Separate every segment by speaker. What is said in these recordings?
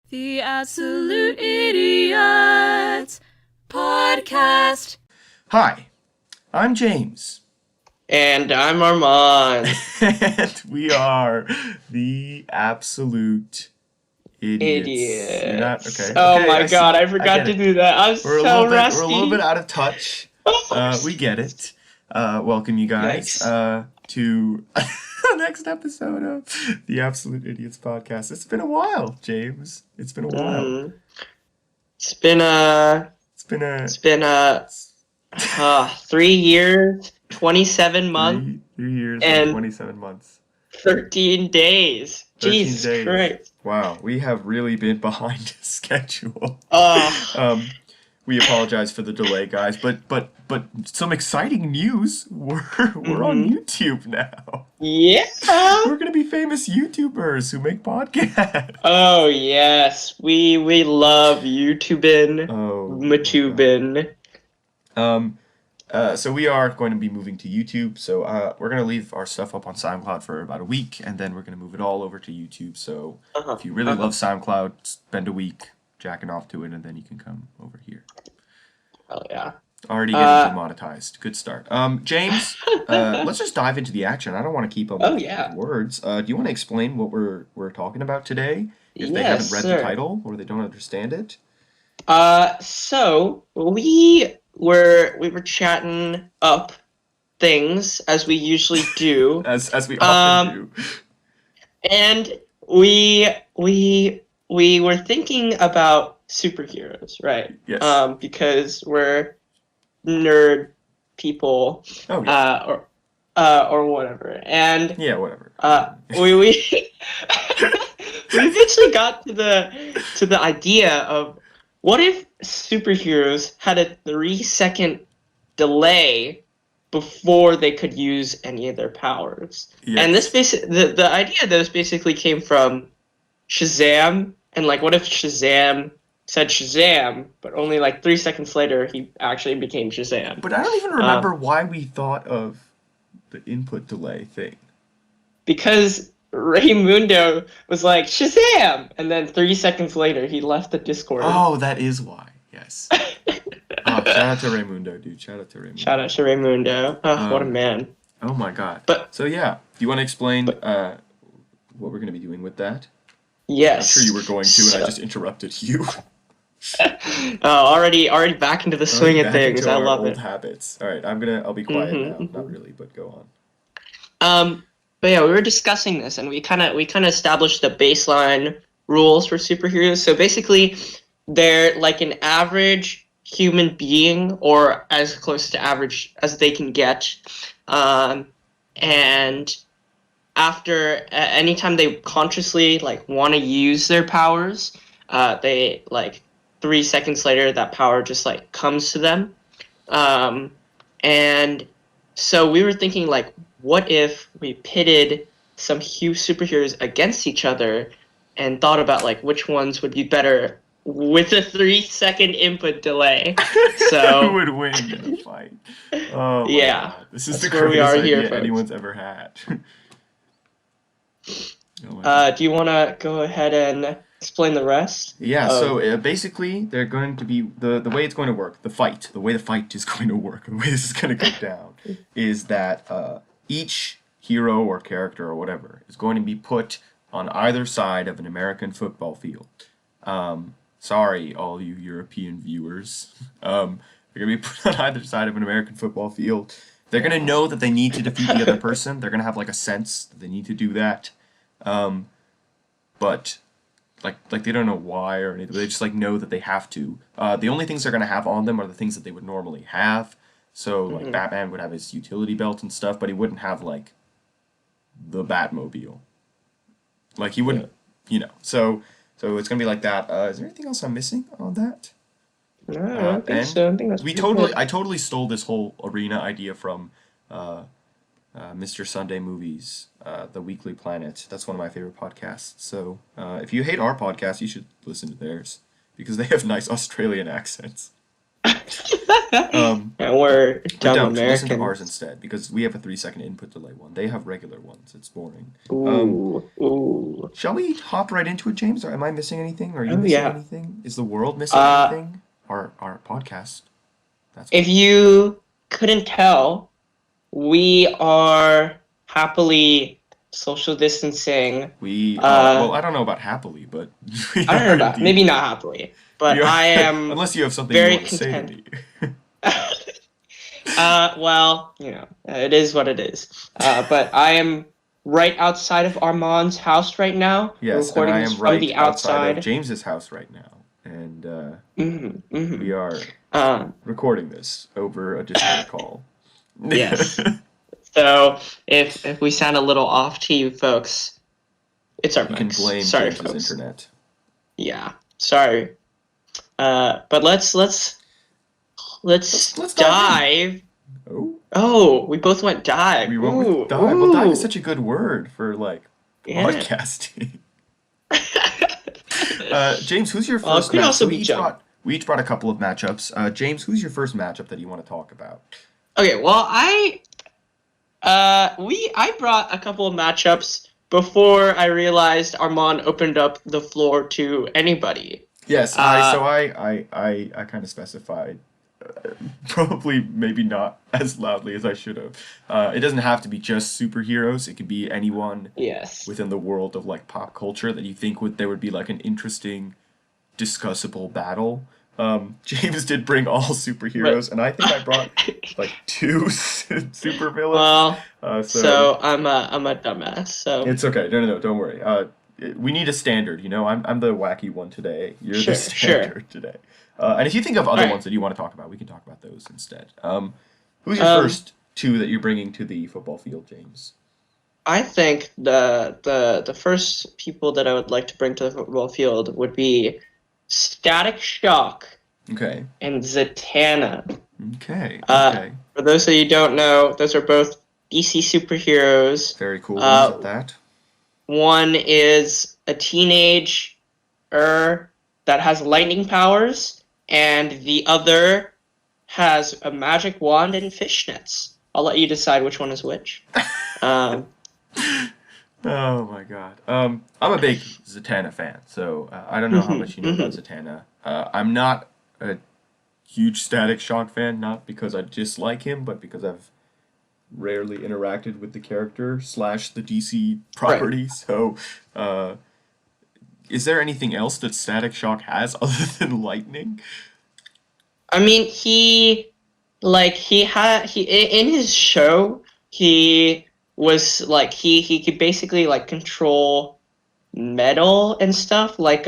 Speaker 1: The Absolute Idiots Podcast.
Speaker 2: Hi, I'm James.
Speaker 3: And I'm Armand.
Speaker 2: And we are the Absolute Idiots. You're not okay.
Speaker 3: Oh
Speaker 2: okay,
Speaker 3: my god, I forgot to do that. I'm so rusty.
Speaker 2: We're a little bit out of touch. We get it. Welcome you guys to the next episode of the Absolute Idiots Podcast. It's been a while, James. It's been a while.
Speaker 3: It's been 3 years, 27 months.
Speaker 2: 3 years and 27 months.
Speaker 3: 13 days.
Speaker 2: 13
Speaker 3: Jesus
Speaker 2: days.
Speaker 3: Christ.
Speaker 2: Wow, we have really been behind schedule. We apologize for the delay, guys, but some exciting news. We're on YouTube now.
Speaker 3: Yeah.
Speaker 2: We're gonna be famous YouTubers who make podcasts.
Speaker 3: Oh yes, we love YouTubing.
Speaker 2: Oh,
Speaker 3: Matubin.
Speaker 2: So we are going to be moving to YouTube. So we're going to leave our stuff up on SoundCloud for about a week, and then we're going to move it all over to YouTube. So if you really love SoundCloud, spend a week jacking off to it, and then you can come over here.
Speaker 3: Oh yeah.
Speaker 2: Already getting demonetized. Good start. James, let's just dive into the action. I don't want to keep up with words. Do you want to explain what we're talking about today? If they haven't read the title or they don't understand it.
Speaker 3: So we were chatting up things as we usually do.
Speaker 2: as we often do.
Speaker 3: And we were thinking about superheroes, right?
Speaker 2: Yes.
Speaker 3: Because we're nerd people.
Speaker 2: Oh, yes.
Speaker 3: Or whatever. And
Speaker 2: yeah, whatever.
Speaker 3: we eventually got to the idea of what if superheroes had a 3-second delay before they could use any of their powers?
Speaker 2: Yes.
Speaker 3: And this the idea of this basically came from Shazam. And like, what if Shazam said Shazam, but only like 3 seconds later he actually became Shazam?
Speaker 2: But I don't even remember why we thought of the input delay thing.
Speaker 3: Because Raymundo was like, Shazam! And then 3 seconds later, he left the Discord.
Speaker 2: Oh, that is why. Yes. Shout out to Raymundo, dude. Shout out to Raymundo.
Speaker 3: Shout out to Raymundo. Oh, what a man.
Speaker 2: Oh, my God.
Speaker 3: But
Speaker 2: so, yeah. Do you want to explain what we're going to be doing with that?
Speaker 3: Yes.
Speaker 2: I'm sure you were going to, and I just interrupted you.
Speaker 3: Already back into the swing of things. I love it.
Speaker 2: Old habits. All right, I'll be quiet now. Not really, but go on.
Speaker 3: But yeah, we were discussing this, and we kind of established the baseline rules for superheroes. So basically, they're like an average human being, or as close to average as they can get. And after anytime they consciously like want to use their powers, they like 3 seconds later that power just like comes to them. And so we were thinking, like, what if we pitted some huge superheroes against each other and thought about like which ones would be better with a 3-second input delay? So
Speaker 2: who would win in a fight? Oh
Speaker 3: yeah,
Speaker 2: God. This is the greatest idea anyone's ever had.
Speaker 3: Do you want to go ahead and explain the rest?
Speaker 2: Yeah, so basically they're going to be, the way it's going to work, the way the fight is going to work, the way this is going to go down, is that each hero or character or whatever is going to be put on either side of an American football field. Sorry, all you European viewers. They're going to be put on either side of an American football field. They're going to know that they need to defeat the other person. They're going to have like a sense that they need to do that. But like they don't know why or anything. They just like know that they have to. The only things they're going to have on them are the things that they would normally have. So like Batman would have his utility belt and stuff, but he wouldn't have like the Batmobile. Like he wouldn't, So it's going to be like that. Is there anything else I'm missing on that?
Speaker 3: No, I don't think so. I think that's
Speaker 2: I totally stole this whole arena idea from Mr. Sunday Movies, The Weekly Planet. That's one of my favorite podcasts. So if you hate our podcast, you should listen to theirs because they have nice Australian accents.
Speaker 3: And we're
Speaker 2: But
Speaker 3: dumb
Speaker 2: don't listen to
Speaker 3: Americans.
Speaker 2: ours instead because we have a 3 second input delay one. They have regular ones. It's boring.
Speaker 3: Ooh.
Speaker 2: Shall we hop right into it, James? Or am I missing anything? Are you
Speaker 3: Oh
Speaker 2: missing
Speaker 3: yeah.
Speaker 2: anything? Is the world missing
Speaker 3: Uh,
Speaker 2: anything? Our podcast. That's
Speaker 3: if
Speaker 2: what.
Speaker 3: you couldn't tell, we are happily social distancing.
Speaker 2: We are.
Speaker 3: Uh,
Speaker 2: Well, I don't know about happily, but we
Speaker 3: I don't know
Speaker 2: are
Speaker 3: about
Speaker 2: indeed.
Speaker 3: maybe not happily,
Speaker 2: We
Speaker 3: but
Speaker 2: are.
Speaker 3: I am
Speaker 2: Unless you have something you
Speaker 3: very
Speaker 2: want to say to
Speaker 3: content.
Speaker 2: me.
Speaker 3: Well, it is what it is. But I am right outside of Armand's house right now. We're
Speaker 2: Yes, and
Speaker 3: recording
Speaker 2: I
Speaker 3: this
Speaker 2: am
Speaker 3: from
Speaker 2: right
Speaker 3: the
Speaker 2: outside of
Speaker 3: outside.
Speaker 2: James's house right now, and
Speaker 3: Hmm.
Speaker 2: we are
Speaker 3: Um,
Speaker 2: recording this over a Discord call.
Speaker 3: yes. So if we sound a little off to you folks, it's our
Speaker 2: You can
Speaker 3: mics.
Speaker 2: blame
Speaker 3: Sorry,
Speaker 2: James's
Speaker 3: folks.
Speaker 2: internet.
Speaker 3: Yeah, sorry. But let's
Speaker 2: Let's dive in.
Speaker 3: dive.
Speaker 2: Oh,
Speaker 3: Oh, we both went dive.
Speaker 2: we went with
Speaker 3: Ooh,
Speaker 2: dive. Well, dive is
Speaker 3: ooh.
Speaker 2: such a good word for like
Speaker 3: Yeah.
Speaker 2: podcasting. James, who's your
Speaker 3: Well, it
Speaker 2: first
Speaker 3: could
Speaker 2: match?
Speaker 3: also
Speaker 2: So
Speaker 3: be jump.
Speaker 2: we each brought a couple of matchups. James, who's your first matchup that you want to talk about?
Speaker 3: Okay, well, I brought a couple of matchups before I realized Armand opened up the floor to anybody.
Speaker 2: Yes,
Speaker 3: Uh,
Speaker 2: I kind of specified, probably maybe not as loudly as I should have. It doesn't have to be just superheroes. It could be anyone
Speaker 3: yes.
Speaker 2: within the world of like pop culture that you think there would be like an interesting, discussable battle. James did bring all superheroes,
Speaker 3: But
Speaker 2: and I think I brought like two supervillains.
Speaker 3: well,
Speaker 2: So
Speaker 3: so I'm a dumbass. So
Speaker 2: it's okay. No, don't worry. We need a standard. I'm the wacky one today. You're the
Speaker 3: sure, sure.
Speaker 2: standard today. And if you think of
Speaker 3: All
Speaker 2: other
Speaker 3: right.
Speaker 2: ones that you want to talk about, we can talk about those instead. Who's your
Speaker 3: Um,
Speaker 2: first two that you're bringing to the football field, James?
Speaker 3: I think the first people that I would like to bring to the football field would be Static Shock
Speaker 2: Okay.
Speaker 3: and Zatanna.
Speaker 2: Okay.
Speaker 3: Uh,
Speaker 2: Okay.
Speaker 3: for those of you who don't know, those are both DC superheroes.
Speaker 2: Very cool ones at
Speaker 3: Uh,
Speaker 2: that.
Speaker 3: one is a teenager that has lightning powers, and the other has a magic wand and fishnets. I'll let you decide which one is which. Um,
Speaker 2: Oh my god. I'm a big Zatanna fan, so I don't know how much you know about Zatanna. I'm not a huge Static Shock fan, not because I dislike him, but because I've rarely interacted with the character slash the DC
Speaker 3: right.
Speaker 2: property. So, is there anything else that Static Shock has other than lightning?
Speaker 3: I mean, in his show, he was like he could basically like control metal and stuff like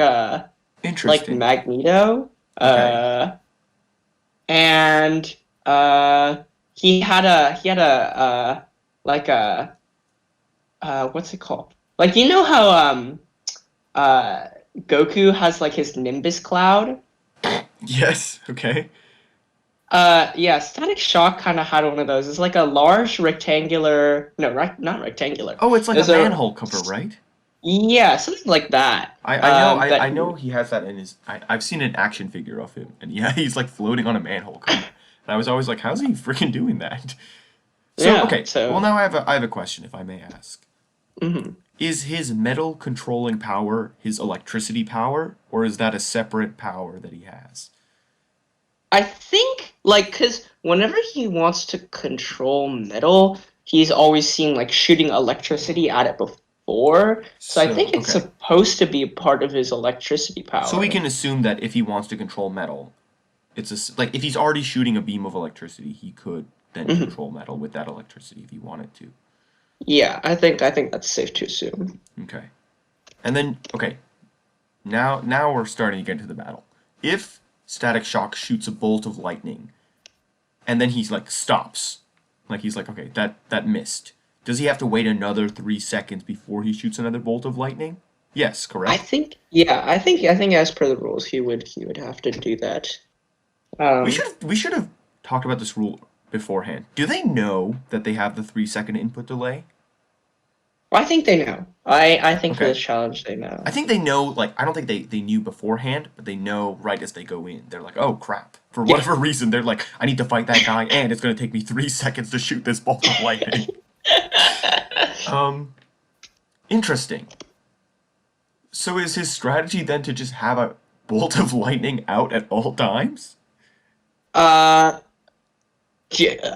Speaker 2: Interesting.
Speaker 3: Magneto.
Speaker 2: Okay.
Speaker 3: And he had a like a what's it called? Like you know how Goku has like his Nimbus cloud?
Speaker 2: Yes. Okay.
Speaker 3: Yeah, Static Shock kind of had one of those. It's like a large rectangular, no, not rectangular.
Speaker 2: Oh, it's like
Speaker 3: It's
Speaker 2: a manhole cover, right?
Speaker 3: Yeah, something like that.
Speaker 2: I know he has that in his. I've seen an action figure of him, and yeah, he's like floating on a manhole cover. And I was always like, how's he freaking doing that? So
Speaker 3: Yeah,
Speaker 2: okay,
Speaker 3: so
Speaker 2: well now I have a question, if I may ask.
Speaker 3: mhm.
Speaker 2: Is his metal controlling power his electricity power, or is that a separate power that he has?
Speaker 3: I think because whenever he wants to control metal, he's always seen like shooting electricity at it before. So I think it's
Speaker 2: Okay.
Speaker 3: supposed to be part of his electricity power.
Speaker 2: So we can assume that if he wants to control metal, like if he's already shooting a beam of electricity, he could then
Speaker 3: Mhm.
Speaker 2: control metal with that electricity if he wanted to.
Speaker 3: Yeah, I think that's safe to assume.
Speaker 2: Okay. And then okay. Now we're starting to get into the battle. If Static Shock shoots a bolt of lightning and then he's like stops. Like he's like, okay, that missed. Does he have to wait another 3 seconds before he shoots another bolt of lightning? Yes, correct.
Speaker 3: I think as per the rules he would have to do that.
Speaker 2: We should have talked about this rule beforehand. Do they know that they have the 3 second input delay?
Speaker 3: Well, I think they know. I think for
Speaker 2: Okay.
Speaker 3: this challenge they know.
Speaker 2: I think they know, like, I don't think they knew beforehand, but they know right as they go in. They're like, oh crap. For
Speaker 3: Yeah.
Speaker 2: whatever reason, they're like, I need to fight that guy, and it's going to take me 3 seconds to shoot this bolt of lightning. Um, Interesting. So is his strategy then to just have a bolt of lightning out at all times?
Speaker 3: uh,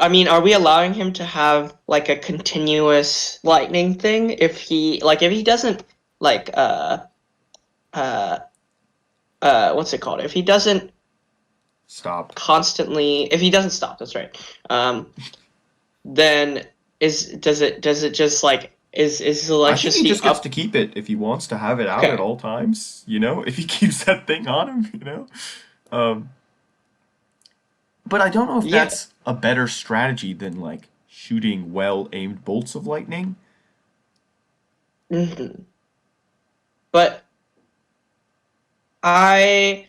Speaker 3: I mean, are we allowing him to have like a continuous lightning thing if he doesn't like uh what's it called? If he doesn't
Speaker 2: Stop.
Speaker 3: constantly if he doesn't stop, that's right. Then does it just like is his
Speaker 2: I think he
Speaker 3: electricity
Speaker 2: just gets
Speaker 3: up?
Speaker 2: to keep it if he wants to have it out at
Speaker 3: Okay.
Speaker 2: all times, you know? If he keeps that thing on him, you know? Um, but I don't know if
Speaker 3: Yeah.
Speaker 2: that's a better strategy than like shooting well-aimed bolts of lightning.
Speaker 3: hmm But I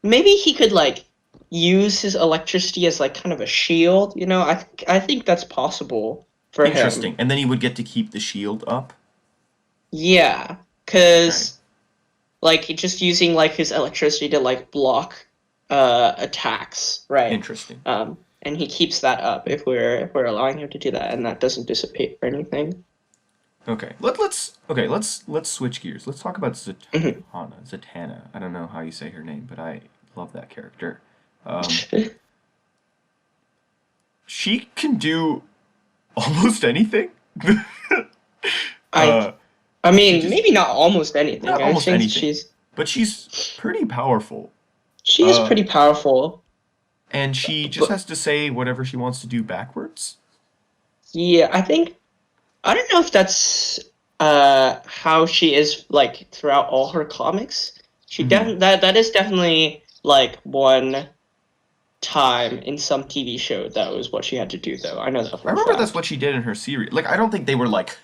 Speaker 3: maybe he could like use his electricity as like kind of a shield, you know? I think that's possible for him.
Speaker 2: Interesting. And then he would get to keep the shield up.
Speaker 3: Yeah,
Speaker 2: Okay.
Speaker 3: cuz like just using like his electricity to like block attacks, right?
Speaker 2: Interesting.
Speaker 3: And he keeps that up if we're allowing him to do that and that doesn't dissipate or anything.
Speaker 2: Okay. Let's switch gears. Let's talk about
Speaker 3: Mhm.
Speaker 2: Zatanna. I don't know how you say her name, but I love that character. Um, she can do almost anything.
Speaker 3: I
Speaker 2: uh,
Speaker 3: I
Speaker 2: she
Speaker 3: mean,
Speaker 2: just
Speaker 3: maybe not almost anything.
Speaker 2: not
Speaker 3: I
Speaker 2: almost
Speaker 3: think
Speaker 2: anything, but she's pretty powerful.
Speaker 3: she is
Speaker 2: Uh,
Speaker 3: pretty powerful.
Speaker 2: and she just
Speaker 3: But
Speaker 2: has to say whatever she wants to do backwards.
Speaker 3: yeah, I don't know if that's how she is like throughout all her comics.
Speaker 2: Hmm.
Speaker 3: That is definitely like one time in some TV show that was what she had to do though. I know that
Speaker 2: I
Speaker 3: for a
Speaker 2: remember that's
Speaker 3: fact.
Speaker 2: what she did in her series. Like, I don't think they were like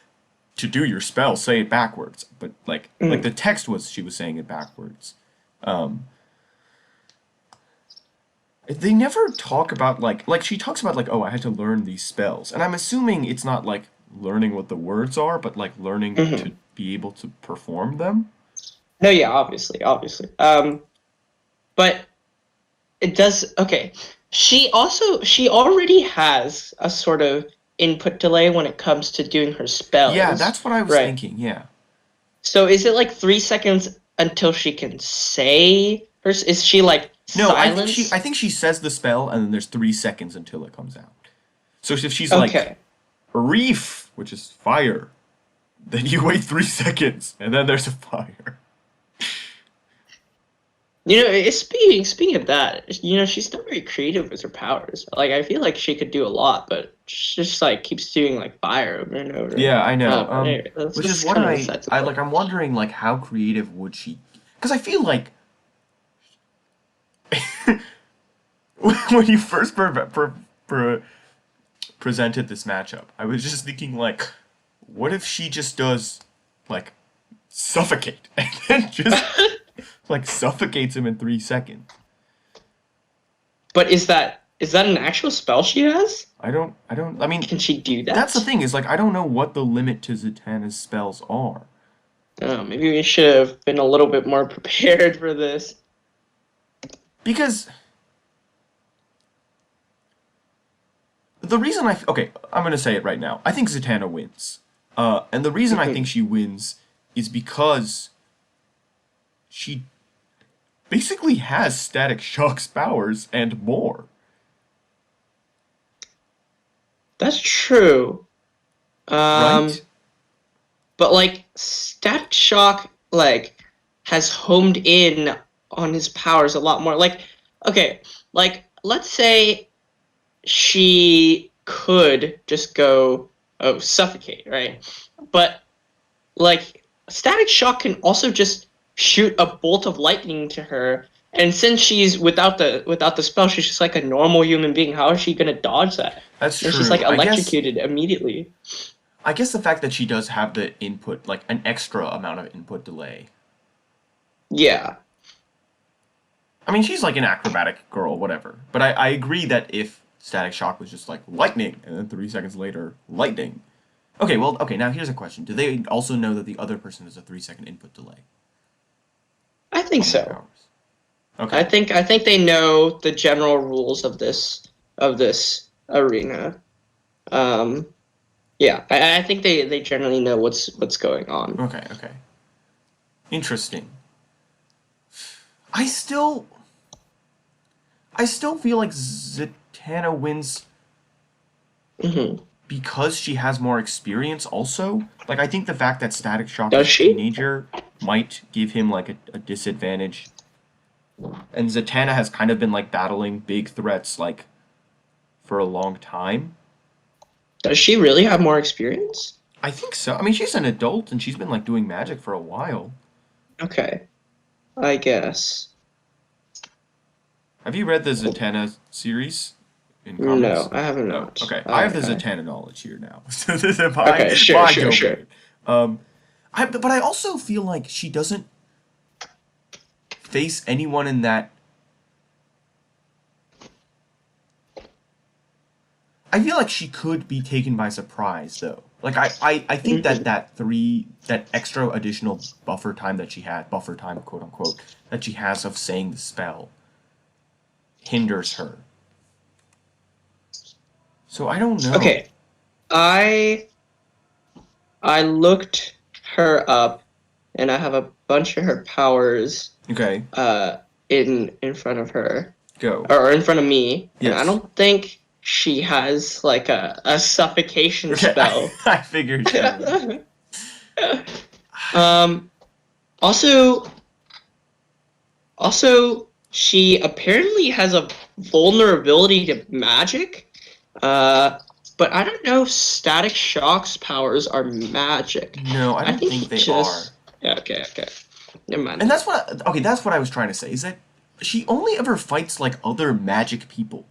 Speaker 2: to do your spell, say it backwards, but like the
Speaker 3: Mm,
Speaker 2: text was she was saying it backwards. Um, they never talk about like she talks about like, oh, I had to learn these spells, and I'm assuming it's not like learning what the words are, but like learning to
Speaker 3: mhm.
Speaker 2: be able to perform them.
Speaker 3: No, yeah, obviously. But it does okay. She already has a sort of input delay when it comes to doing her
Speaker 2: Yeah,
Speaker 3: spells,
Speaker 2: that's what I was
Speaker 3: right?
Speaker 2: thinking. Yeah.
Speaker 3: So is it like 3 seconds until she can say her? Is she like
Speaker 2: No,
Speaker 3: silence?
Speaker 2: I think she says the spell, and then there's 3 seconds until it comes out. So if she's like
Speaker 3: Okay.
Speaker 2: reef, which is fire, then you wait 3 seconds, and then there's a fire.
Speaker 3: Speaking of that, she's not very creative with her powers. Like I feel like she could do a lot, but she just like keeps doing like fire over and over.
Speaker 2: Yeah, I know.
Speaker 3: But anyway, that's
Speaker 2: Which is
Speaker 3: just
Speaker 2: what
Speaker 3: kind of besides the
Speaker 2: I
Speaker 3: point.
Speaker 2: like. I'm wondering like how creative would she? Because I feel like when you first presented this matchup, I was just thinking like, what if she just does like suffocate and then just like suffocates him in 3 seconds?
Speaker 3: But is that an actual spell she has?
Speaker 2: I don't. I mean,
Speaker 3: Can she do
Speaker 2: that's the
Speaker 3: that?
Speaker 2: thing is like I don't know what the limit to Zatanna's spells are
Speaker 3: Oh, maybe we should have been a little bit more prepared for this.
Speaker 2: because the reason okay, I'm gonna say it right now. I think Zatanna wins. And the reason I think
Speaker 3: Mhm.
Speaker 2: she wins is because she basically has Static Shock's powers and more.
Speaker 3: That's true. Um,
Speaker 2: Right?
Speaker 3: but like Static Shock like has homed in on his powers a lot more. Like, okay, like let's say she could just go suffocate, right? But like Static Shock can also just shoot a bolt of lightning to her. And since she's without the spell, she's just like a normal human being. How is she gonna dodge that?
Speaker 2: That's
Speaker 3: And she's like
Speaker 2: true.
Speaker 3: electrocuted immediately.
Speaker 2: I guess the fact that she does have the input, like an extra amount of input delay.
Speaker 3: Yeah.
Speaker 2: I mean, she's like an acrobatic girl, whatever. But I agree that if Static Shock was just like lightning, and then 3 seconds later, lightning. Okay, well, okay, now here's a question. Do they also know that the other person is a 3-second input delay
Speaker 3: I think
Speaker 2: on their
Speaker 3: so.
Speaker 2: powers? Okay.
Speaker 3: I think they know the general rules of this arena. Um, yeah, I think they generally know what's going on.
Speaker 2: Okay, okay. Interesting. I still feel like Zatanna wins
Speaker 3: Hmm.
Speaker 2: because she has more experience also. Like I think the fact that Static Shock is
Speaker 3: Does
Speaker 2: a
Speaker 3: she?
Speaker 2: teenager might give him like a disadvantage. And Zatanna has kind of been like battling big threats like for a long time.
Speaker 3: Does she really have more experience?
Speaker 2: I think so. I mean, she's an adult and she's been like doing magic for a while.
Speaker 3: Okay, I guess.
Speaker 2: Have you read the Zatanna series in
Speaker 3: No,
Speaker 2: comics?
Speaker 3: I have
Speaker 2: Oh,
Speaker 3: not.
Speaker 2: okay. I have the
Speaker 3: I
Speaker 2: Zatanna knowledge here now. So this is my
Speaker 3: okay, sure,
Speaker 2: my
Speaker 3: sure, sure.
Speaker 2: domain. But I also feel like she doesn't face anyone in that. I feel like she could be taken by surprise though. Like I think that
Speaker 3: Mhm.
Speaker 2: that extra additional buffer time quote unquote, that she has of saying the spell hinders her. So I don't know.
Speaker 3: Okay, I I looked her up, and I have a bunch of her powers
Speaker 2: Okay,
Speaker 3: uh in front of her,
Speaker 2: go.
Speaker 3: or in front of me, and I
Speaker 2: Yes.
Speaker 3: don't think she has like a suffocation
Speaker 2: Okay,
Speaker 3: spell.
Speaker 2: I figured she would.
Speaker 3: um also also she apparently has a vulnerability to magic. Uh but I don't know if Static Shock's powers are magic.
Speaker 2: No, I
Speaker 3: I
Speaker 2: don't
Speaker 3: think
Speaker 2: think
Speaker 3: he
Speaker 2: they are.
Speaker 3: just yeah, okay, okay. Never mind
Speaker 2: And
Speaker 3: then.
Speaker 2: that's what I was trying to say is that she only ever fights like other magic people.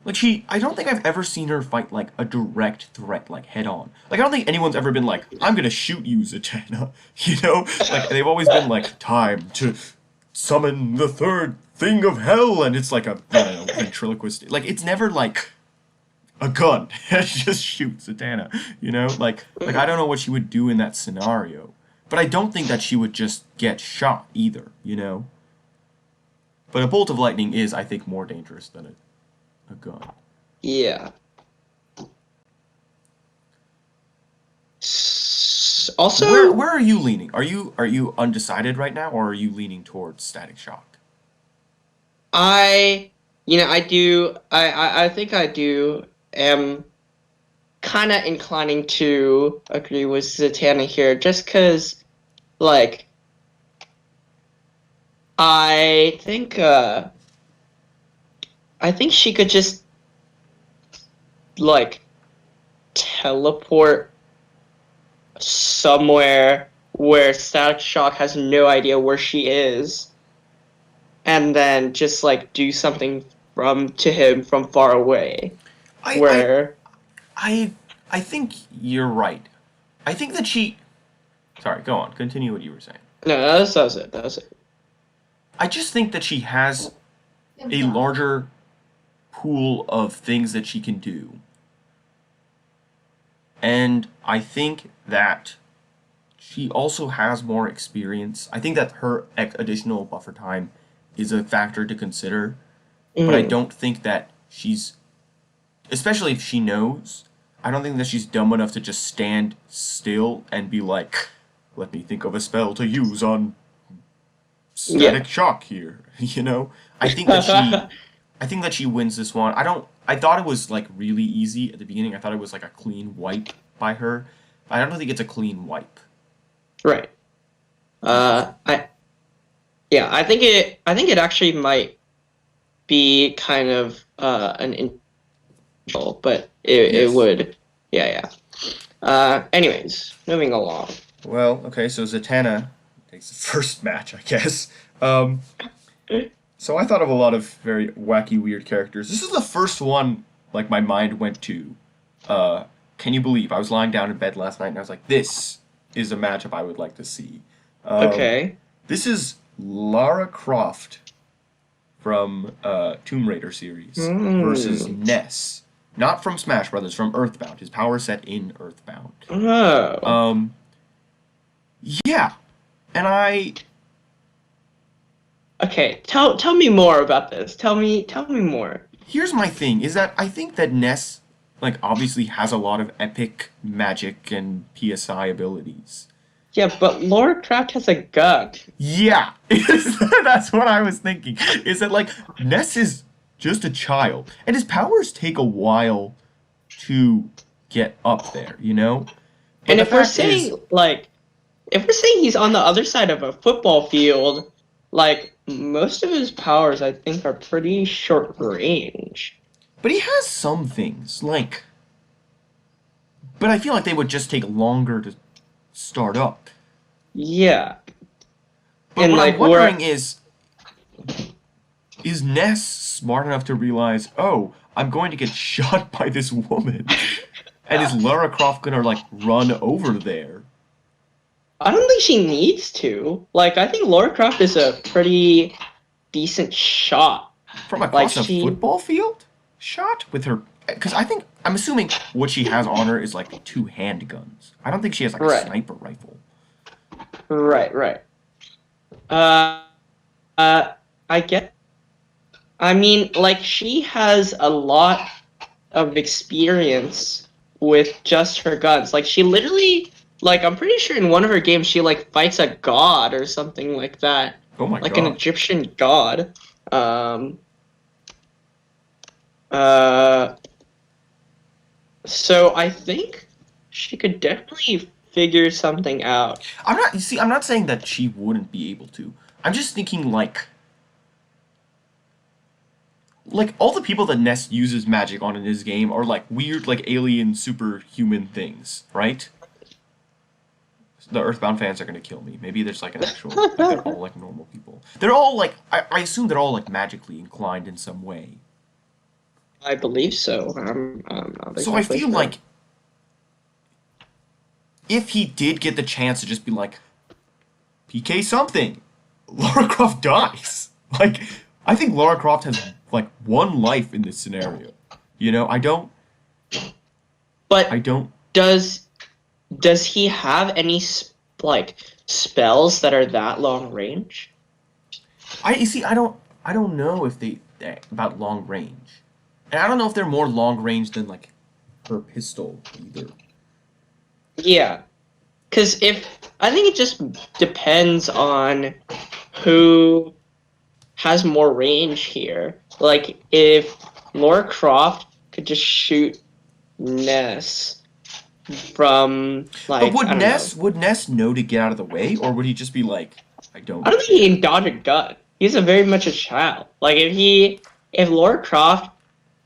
Speaker 2: Like I don't think I've ever seen her fight like a direct threat, like head on. Like I don't think anyone's ever been like, "I'm gonna shoot you, Zatanna." You know, like they've always been like, "Time to summon the third thing of hell," and it's like a I don't know ventriloquist. Like it's never like a gun. Just shoot Zatanna. You know, like I don't know what she would do in that scenario, but I don't think that she would just get shot either. You know, but a bolt of lightning is, I think, more dangerous than a gun.
Speaker 3: Yeah. Also,
Speaker 2: Where are you leaning? Are you undecided right now, or are you leaning towards Static Shock?
Speaker 3: I, I do. I think I do. Am kind of inclining to agree with Zatanna here, just because, like, I think, I think she could just like teleport somewhere where Static Shock has no idea where she is, and then just like do something from to him from far away.
Speaker 2: I I
Speaker 3: Where
Speaker 2: I I think you're right. I think that she. Sorry, go on. Continue what you were saying.
Speaker 3: no, that was it. That was it.
Speaker 2: I just think that she has a larger pool of things that she can do, and I think that she also has more experience. I think that her additional buffer time is a factor to consider, but I
Speaker 3: Mhm.
Speaker 2: don't think that she's, especially if she knows, I don't think that she's dumb enough to just stand still and be like, let me think of a spell to use on
Speaker 3: Yeah.
Speaker 2: Static Shock here. You know? I think that she wins this one. I thought it was like really easy at the beginning. I thought it was like a clean wipe by her. I don't think it's a clean wipe.
Speaker 3: Right. I yeah, I think it actually might be kind of an intro, but it
Speaker 2: Yes.
Speaker 3: would yeah, yeah. Anyways, moving along.
Speaker 2: Well, okay, so Zatanna takes the first match, I guess. Um, so I thought of a lot of very wacky, weird characters. This is the first one, like, my mind went to. Uh, can you believe? I was lying down in bed last night and I was like, this is a matchup I would like to see. Um,
Speaker 3: Okay.
Speaker 2: this is Lara Croft from Tomb Raider series versus
Speaker 3: Hmm.
Speaker 2: Ness Not from Smash Brothers, from Earthbound. His power set in Earthbound.
Speaker 3: Oh.
Speaker 2: Yeah, and
Speaker 3: Okay, tell me more about this. Tell me more.
Speaker 2: here's my thing, is that I think that Ness, like, obviously has a lot of epic magic and PSI abilities.
Speaker 3: Yeah, but Laura Croft has a gun.
Speaker 2: Yeah, that's what I was thinking. Is that, like, Ness is just a child, and his powers take a while to get up there, you know? But
Speaker 3: And
Speaker 2: the
Speaker 3: if we're
Speaker 2: fact is,
Speaker 3: saying like if we're saying he's on the other side of a football field, like most of his powers I think are pretty short range.
Speaker 2: but he has some things, like, but I feel like they would just take longer to start up.
Speaker 3: Yeah.
Speaker 2: But
Speaker 3: And
Speaker 2: what I'm
Speaker 3: like
Speaker 2: wondering
Speaker 3: we're
Speaker 2: is Ness smart enough to realize, oh, I'm going to get shot by this woman? And is Lara Croft gonna, like, run over there?
Speaker 3: I don't think she needs to. Like I think Laura Croft is a pretty decent shot.
Speaker 2: From
Speaker 3: Like
Speaker 2: across a
Speaker 3: she
Speaker 2: football field? Shot? With her. Because I'm assuming what she has on her is, like, two handguns. I don't think she has, like, a
Speaker 3: Right.
Speaker 2: sniper rifle.
Speaker 3: right. Uh I get I mean like she has a lot of experience with just her guns. Like she literally like I'm pretty sure in one of her games she like fights a god or something like that.
Speaker 2: Oh my
Speaker 3: Like an
Speaker 2: god.
Speaker 3: Egyptian god. Um uh so I think she could definitely figure something out.
Speaker 2: I'm not saying that she wouldn't be able to. I'm just thinking, like all the people that Ness uses magic on in his game are like weird, like alien superhuman things, right? The Earthbound fans are gonna kill me. Maybe there's like an actual, like they're all like normal people. They're all like, I assume they're all like magically inclined in some way.
Speaker 3: I believe so. I'm not
Speaker 2: So I
Speaker 3: exactly
Speaker 2: feel
Speaker 3: sure.
Speaker 2: like if he did get the chance to just be like, PK something, Lara Croft dies. Like, I think Lara Croft has like one life in this scenario. You know, I
Speaker 3: But
Speaker 2: don't.
Speaker 3: does he have any like spells that are that long range?
Speaker 2: You see, I don't know if they about long range, and I don't know if they're more long range than like her pistol either.
Speaker 3: Yeah, because if I think it just depends on who has more range here. Like if Laura Croft could just shoot Ness from
Speaker 2: But
Speaker 3: like I don't know.
Speaker 2: Would Ness know to get out of the way, or would he just be like, I don't
Speaker 3: I don't think he
Speaker 2: care?
Speaker 3: can dodge a gun. He's a very much a child. Like if Laura Croft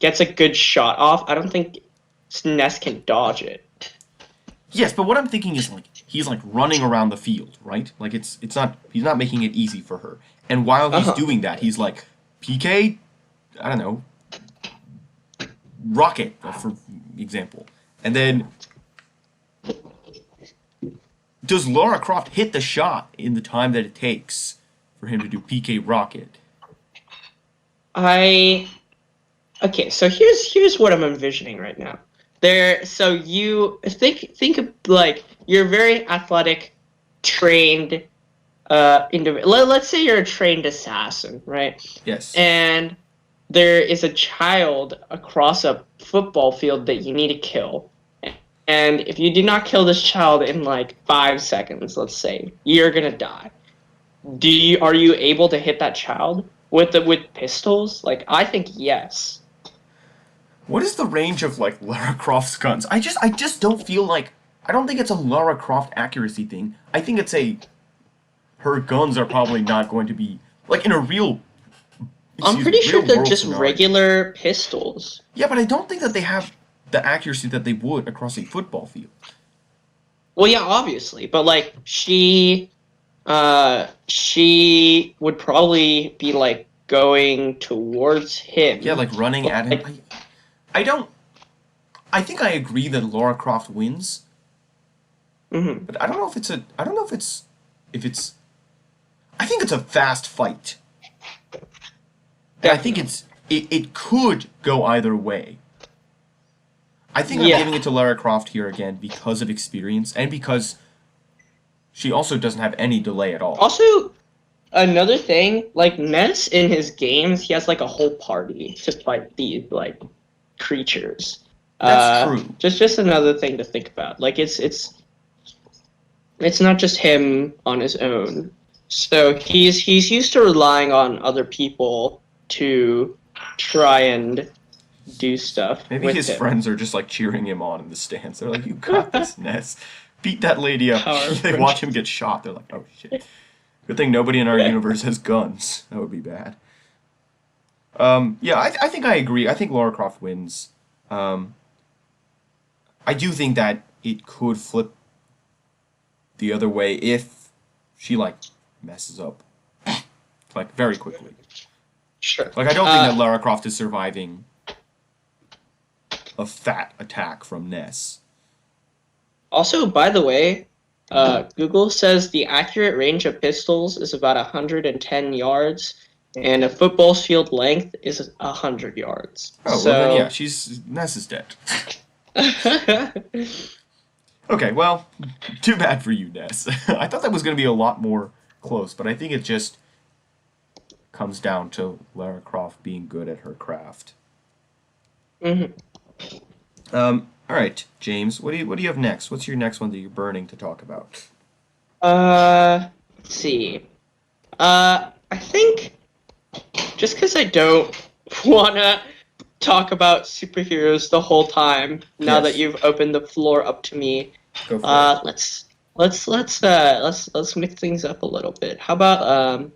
Speaker 3: gets a good shot off, I don't think Ness can dodge it.
Speaker 2: Yes, but what I'm thinking is like he's like running around the field, right? Like it's not he's not making it easy for her. And while he's
Speaker 3: Uh-huh.
Speaker 2: doing that, he's like PK, I don't know, rocket for example. And then does Lara Croft hit the shot in the time that it takes for him to do PK rocket?
Speaker 3: Okay, so here's what I'm envisioning right now. So you think of like you're very athletic, trained individual. Let's say you're a trained assassin, right?
Speaker 2: Yes.
Speaker 3: And there is a child across a football field that you need to kill. And if you do not kill this child in like 5 seconds, let's say, you're gonna die. Are you able to hit that child with pistols? Like I think yes.
Speaker 2: What is the range of like Lara Croft's guns? I just don't feel like I don't think it's a Lara Croft accuracy thing. I think it's a her guns are probably not going to be like in a real
Speaker 3: I'm pretty sure
Speaker 2: real
Speaker 3: they're
Speaker 2: world
Speaker 3: just
Speaker 2: scenario.
Speaker 3: regular pistols.
Speaker 2: Yeah, but I don't think that they have the accuracy that they would across a football field.
Speaker 3: Well, yeah, obviously, but like she would probably be like going towards him.
Speaker 2: Yeah, like running at him.
Speaker 3: Like,
Speaker 2: I don't. I think I agree that Lara Croft wins,
Speaker 3: mhm.
Speaker 2: but I don't know if it's a. I don't know if it's. If it's. I think it's a fast fight. And I think it could go either way. I think I'm giving it to Lara Croft here again because of experience and because she also doesn't have any delay at all.
Speaker 3: Also, another thing, like Ness in his games, he has like a whole party to fight these like creatures.
Speaker 2: That's true.
Speaker 3: Just another thing to think about. Like it's not just him on his own. So he's used to relying on other people to try and do stuff.
Speaker 2: Maybe his
Speaker 3: with him.
Speaker 2: friends are just like cheering him on in the stands. They're like, "You got this, Ness. Beat that lady up."
Speaker 3: Power
Speaker 2: They watch him get shot. They're like, "Oh shit." Good thing nobody in our universe has guns. That would be bad. Yeah, I think I agree. I think Lara Croft wins. I do think that it could flip the other way if she like messes up like very quickly.
Speaker 3: Sure.
Speaker 2: Like I don't think that Lara Croft is surviving a fat attack from Ness.
Speaker 3: Also, by the way, Google says the accurate range of pistols is about 110 yards, and a football's field length is 100 yards.
Speaker 2: Oh,
Speaker 3: so...
Speaker 2: well then, yeah, Ness is dead. Okay, well, too bad for you, Ness. I thought that was going to be a lot more close, but I think it just comes down to Lara Croft being good at her craft.
Speaker 3: Mm-hmm.
Speaker 2: All right, James, what do you have next? What's your next one that you're burning to talk about?
Speaker 3: Let's see. I think just because I don't wanna talk about superheroes the whole time now
Speaker 2: Yes.
Speaker 3: that you've opened the floor up to me,
Speaker 2: Go for it.
Speaker 3: let's mix things up a little bit. How about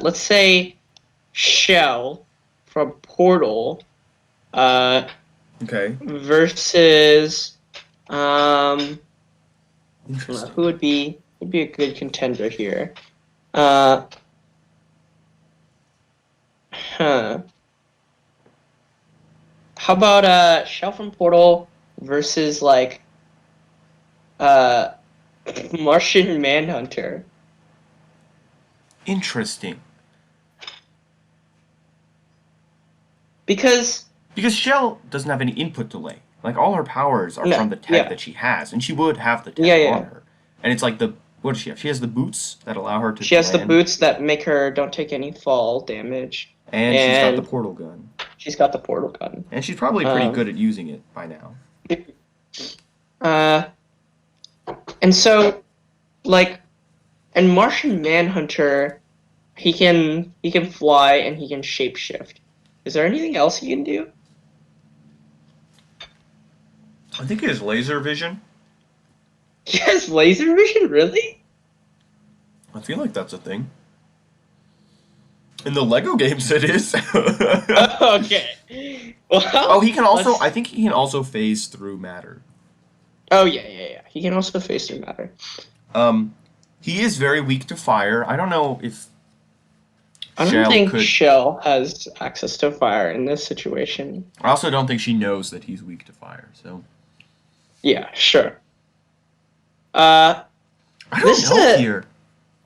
Speaker 3: let's say Shell from Portal
Speaker 2: Okay.
Speaker 3: versus
Speaker 2: Interesting.
Speaker 3: who would be a good contender here? How about Shell from Portal versus like Martian Manhunter?
Speaker 2: Interesting.
Speaker 3: Because
Speaker 2: Shell doesn't have any input delay. Like all her powers are
Speaker 3: No,
Speaker 2: from the tech
Speaker 3: yeah.
Speaker 2: that she has, and she would have the tech
Speaker 3: Yeah.
Speaker 2: on her. And it's like what does she have? She has the boots that allow her to.
Speaker 3: she has the
Speaker 2: land,
Speaker 3: boots that make her don't take any fall damage.
Speaker 2: and she's got the
Speaker 3: and-
Speaker 2: portal gun,
Speaker 3: She's got the portal gun.
Speaker 2: and she's probably pretty
Speaker 3: Um,
Speaker 2: good at using it by now.
Speaker 3: And so, like, and Martian Manhunter, he can fly and he can shapeshift. Is there anything else he can do?
Speaker 2: I think he has laser vision.
Speaker 3: He has laser vision, really?
Speaker 2: I feel like that's a thing. In the Lego games, it is.
Speaker 3: Okay. Well,
Speaker 2: Oh, he can also.
Speaker 3: let's-
Speaker 2: I think he can also phase through matter.
Speaker 3: Oh yeah. He can also phase through matter.
Speaker 2: He is very weak to fire. I don't know if.
Speaker 3: I don't
Speaker 2: Shell
Speaker 3: think
Speaker 2: could.
Speaker 3: Shell has access to fire in this situation.
Speaker 2: I also don't think she knows that he's weak to fire. So
Speaker 3: Yeah, sure.
Speaker 2: I don't
Speaker 3: This,
Speaker 2: know here.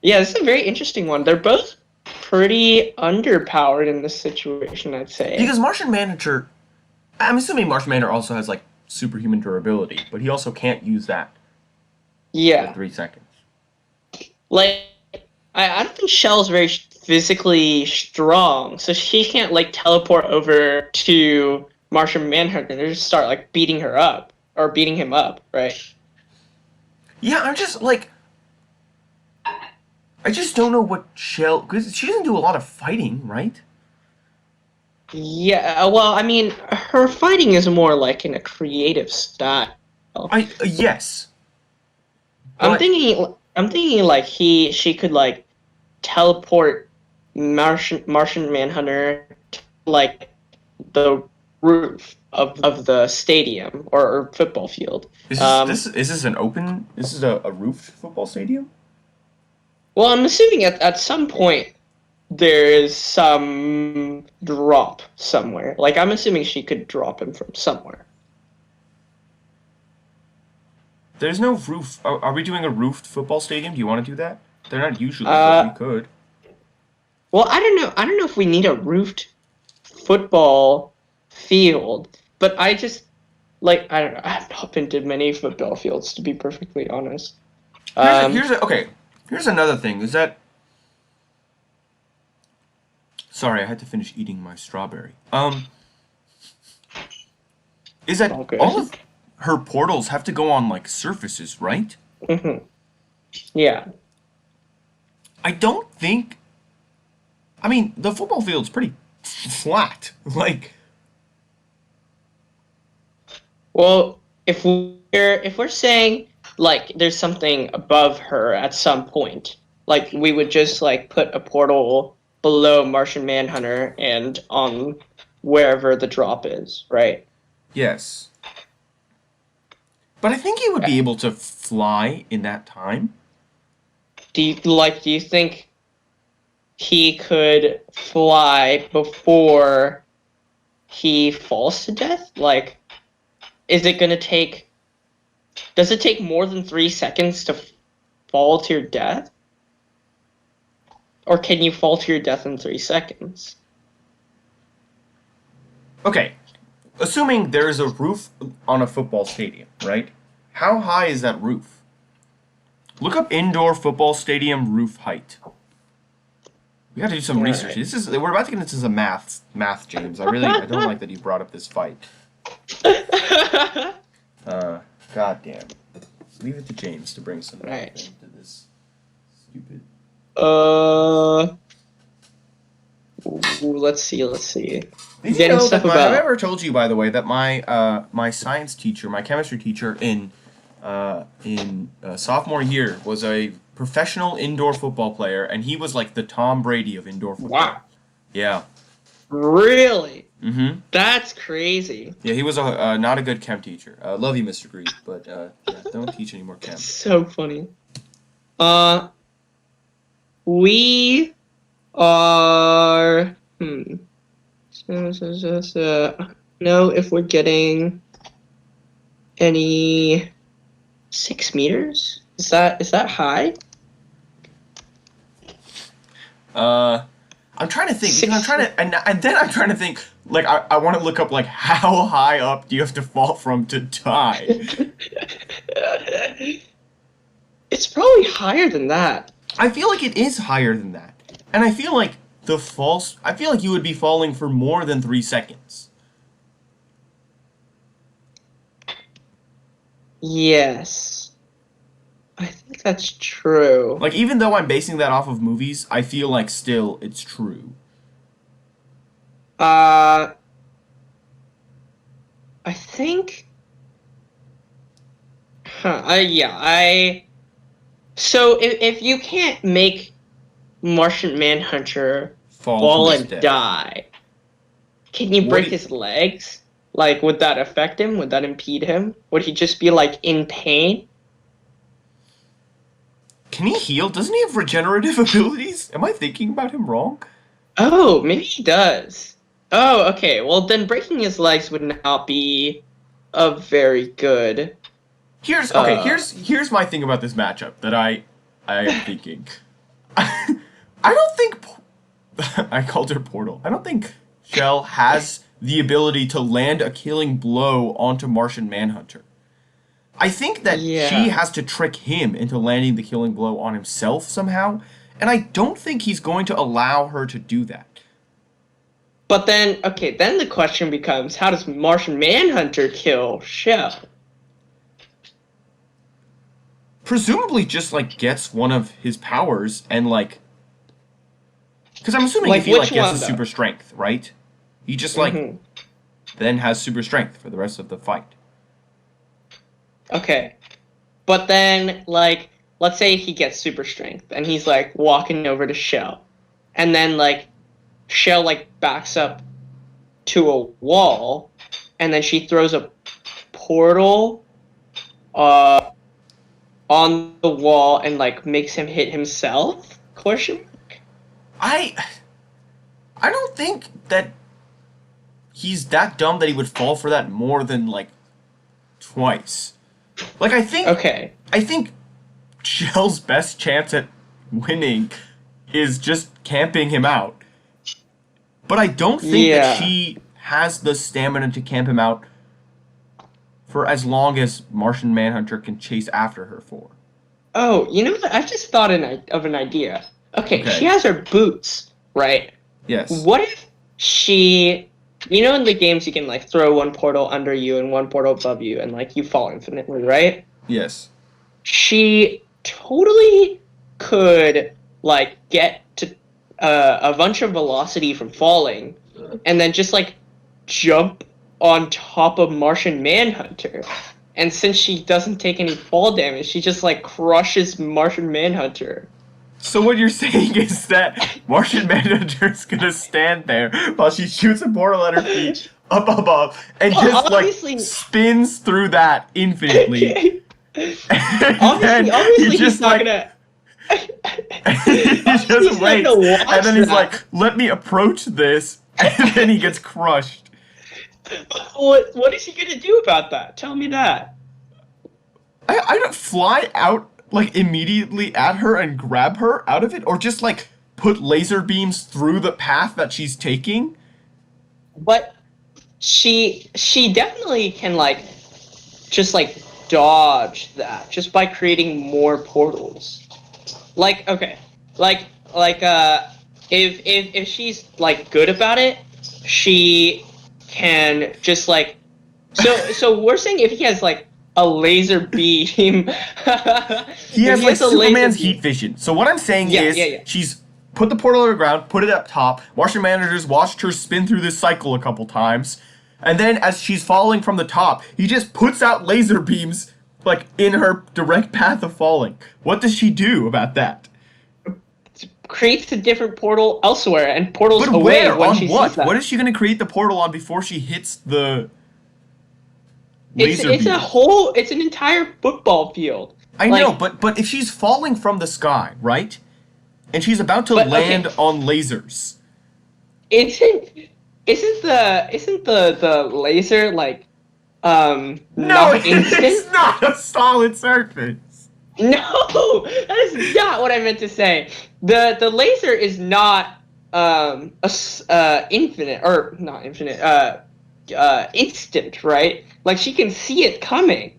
Speaker 3: Yeah, this is a very interesting one. They're both pretty underpowered in this situation, I'd say.
Speaker 2: Because Martian Manhunter, I'm assuming Martian Manhunter also has like superhuman durability, but he also can't use that for
Speaker 3: Yeah,
Speaker 2: 3 seconds.
Speaker 3: like I don't think Shell's very physically strong, so she can't like teleport over to Martian Manhunter and just start like beating her up or beating him up, right?
Speaker 2: Yeah, I'm just like, I just don't know what Shell, because she doesn't do a lot of fighting, right?
Speaker 3: Yeah, well, I mean, her fighting is more like in a creative style.
Speaker 2: Yes.
Speaker 3: I'm
Speaker 2: But-
Speaker 3: thinking like she could like teleport Martian Manhunter to like the roof of the stadium or football field.
Speaker 2: Is this an open? This is a roofed football stadium?
Speaker 3: Well, I'm assuming at some point there is some drop somewhere. Like I'm assuming she could drop him from somewhere.
Speaker 2: There's no roof. Are we doing a roofed football stadium? Do you want to do that? They're not usually, but we could.
Speaker 3: Well, I don't know. I don't know if we need a roofed football field, but I just like I don't know. I have not been to many football fields, to be perfectly honest.
Speaker 2: Here's another thing. Is that sorry, I had to finish eating my strawberry. Is that
Speaker 3: Okay.
Speaker 2: all of her portals have to go on like surfaces, right?
Speaker 3: Yeah.
Speaker 2: I don't think. I mean, the football field's pretty flat. Like,
Speaker 3: Well, if we're saying like there's something above her at some point, like we would just like put a portal below Martian Manhunter and on wherever the drop is, right?
Speaker 2: yes. But I think he would be able to fly in that time.
Speaker 3: Do you think he could fly before he falls to death? Like, is it gonna take? Does it take more than 3 seconds to fall to your death? Or can you fall to your death in 3 seconds?
Speaker 2: Okay, assuming there is a roof on a football stadium, right? How high is that roof? Look up indoor football stadium roof height. We got to do some research.
Speaker 3: Right.
Speaker 2: We're about to get into some math, James. I don't like that you brought up this fight. God damn. Leave it to James to bring some math
Speaker 3: Right.
Speaker 2: into this stupid.
Speaker 3: Let's see.
Speaker 2: Did you
Speaker 3: Getting
Speaker 2: know
Speaker 3: stuff
Speaker 2: that
Speaker 3: about.
Speaker 2: have I ever told you, by the way, that my science teacher, my chemistry teacher in sophomore year was a professional indoor football player, and he was like the Tom Brady of indoor football.
Speaker 3: Wow.
Speaker 2: Yeah.
Speaker 3: Really?
Speaker 2: Mm-hmm.
Speaker 3: That's crazy.
Speaker 2: Yeah, he was a not a good chem teacher. Love you, Mr. Green, but yeah, don't teach any more chem.
Speaker 3: So funny. We are. Know if we're getting any 6 meters. Is that high?
Speaker 2: I'm trying to think. I'm trying to, and then I'm trying to think. Like, I want to look up like how high up do you have to fall from to die?
Speaker 3: It's probably higher than that.
Speaker 2: I feel like it is higher than that, and I feel like I feel like you would be falling for more than 3 seconds.
Speaker 3: Yes. I think that's true.
Speaker 2: Like, even though I'm basing that off of movies, I feel like still it's true.
Speaker 3: I think. So if you can't make Martian Manhunter fall
Speaker 2: his
Speaker 3: and
Speaker 2: death.
Speaker 3: die, can you break his legs? Like, would that affect him? Would that impede him? Would he just be like in pain?
Speaker 2: Can he heal? Doesn't he have regenerative abilities? Am I thinking about him wrong?
Speaker 3: Oh, maybe he does. Oh, okay. Well, then breaking his legs would not be a very good.
Speaker 2: Here's my thing about this matchup that I am thinking. I don't think I called her Portal. I don't think Shell has the ability to land a killing blow onto Martian Manhunter. I think that she has to trick him into landing the killing blow on himself somehow, and I don't think he's going to allow her to do that.
Speaker 3: But then the question becomes, how does Martian Manhunter kill Shell?
Speaker 2: Presumably just, like, gets one of his powers and, like... Because I'm assuming if he, like, gets a super strength, right? He just, like, then has super strength for the rest of the fight.
Speaker 3: Okay. But then, like, let's say he gets super strength, and he's, like, walking over to Shell. And then, like, Shell, like, backs up to a wall, and then she throws a portal on the wall and, like, makes him hit himself? Question mark?
Speaker 2: I don't think that he's that dumb that he would fall for that more than, like, twice. Like, I think Shell's best chance at winning is just camping him out. But I don't think that she has the stamina to camp him out for as long as Martian Manhunter can chase after her for.
Speaker 3: Oh, you know what? I just thought of an idea. Okay,
Speaker 2: Okay.
Speaker 3: she has her boots, right?
Speaker 2: Yes.
Speaker 3: What if she, you know, in the games you can like throw one portal under you and one portal above you, and like you fall infinitely, right?
Speaker 2: Yes.
Speaker 3: She totally could like get to a bunch of velocity from falling, and then just like jump on top of Martian Manhunter. And since she doesn't take any fall damage, she just like crushes Martian Manhunter.
Speaker 2: So what you're saying is that Martian Manhunter is gonna stand there while she shoots a portal at her feet up above and
Speaker 3: Well,
Speaker 2: just
Speaker 3: obviously-
Speaker 2: like spins through that infinitely.
Speaker 3: Obviously, he's not gonna.
Speaker 2: He just waits, and then he's
Speaker 3: that.
Speaker 2: like, "Let me approach this," and then he gets crushed.
Speaker 3: What is he gonna do about that? Tell me that.
Speaker 2: I don't fly out like immediately at her and grab her out of it, or just like put laser beams through the path that she's taking.
Speaker 3: But she definitely can like just like dodge that just by creating more portals. Like okay, if she's like good about it, she can just like so we're saying if he has like a laser beam
Speaker 2: He has like
Speaker 3: a laser
Speaker 2: Superman's
Speaker 3: beam-
Speaker 2: heat vision. So what I'm saying is
Speaker 3: yeah.
Speaker 2: she's put the portal on the ground, put it up top. Martian Manager's watched her spin through this cycle a couple times. And then as she's falling from the top, he just puts out laser beams like in her direct path of falling. What does she do about that?
Speaker 3: creates a different portal elsewhere and portals
Speaker 2: But
Speaker 3: away
Speaker 2: where?
Speaker 3: when
Speaker 2: On
Speaker 3: she
Speaker 2: what?
Speaker 3: sees that.
Speaker 2: What is she going to create the portal on before she hits the laser
Speaker 3: It's
Speaker 2: beam?
Speaker 3: it's an entire football field.
Speaker 2: I
Speaker 3: Like,
Speaker 2: know, but if she's falling from the sky, right? And she's about to
Speaker 3: But, okay.
Speaker 2: land on lasers.
Speaker 3: isn't the laser like
Speaker 2: No,
Speaker 3: not
Speaker 2: it's
Speaker 3: instant?
Speaker 2: not a solid surface.
Speaker 3: No, that is not what I meant to say. The laser is not infinite or not infinite instant, right? Like she can see it coming.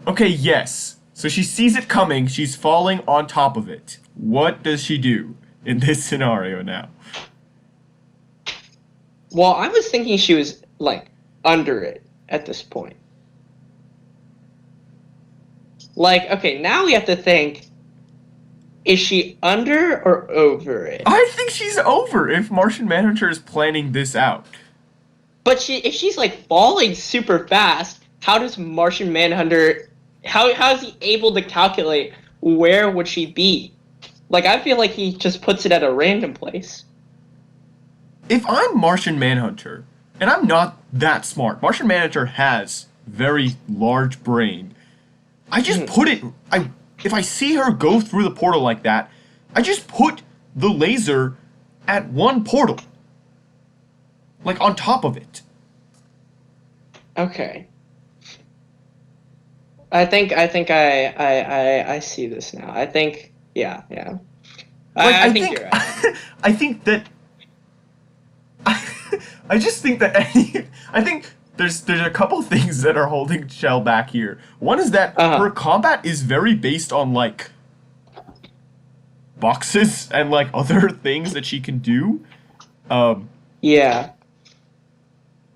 Speaker 2: Okay, yes. So she sees it coming, she's falling on top of it. What does she do in this scenario now?
Speaker 3: Well, I was thinking she was like under it at this point. Like, okay, now we have to think, is she under or over it?
Speaker 2: I think she's over if Martian Manhunter is planning this out.
Speaker 3: But if she's like falling super fast, how does Martian Manhunter how is he able to calculate where would she be? Like I feel like he just puts it at a random place.
Speaker 2: If I'm Martian Manhunter, and I'm not that smart, Martian Manhunter has very large brain. I just put it. If I see her go through the portal like that, I just put the laser at one portal, like on top of it.
Speaker 3: Okay. I think I see this now. I think yeah.
Speaker 2: Like,
Speaker 3: I think you're right.
Speaker 2: I think that. I just think that I think there's a couple things that are holding Shell back here. One is that her combat is very based on like boxes and like other things that she can do.
Speaker 3: Yeah.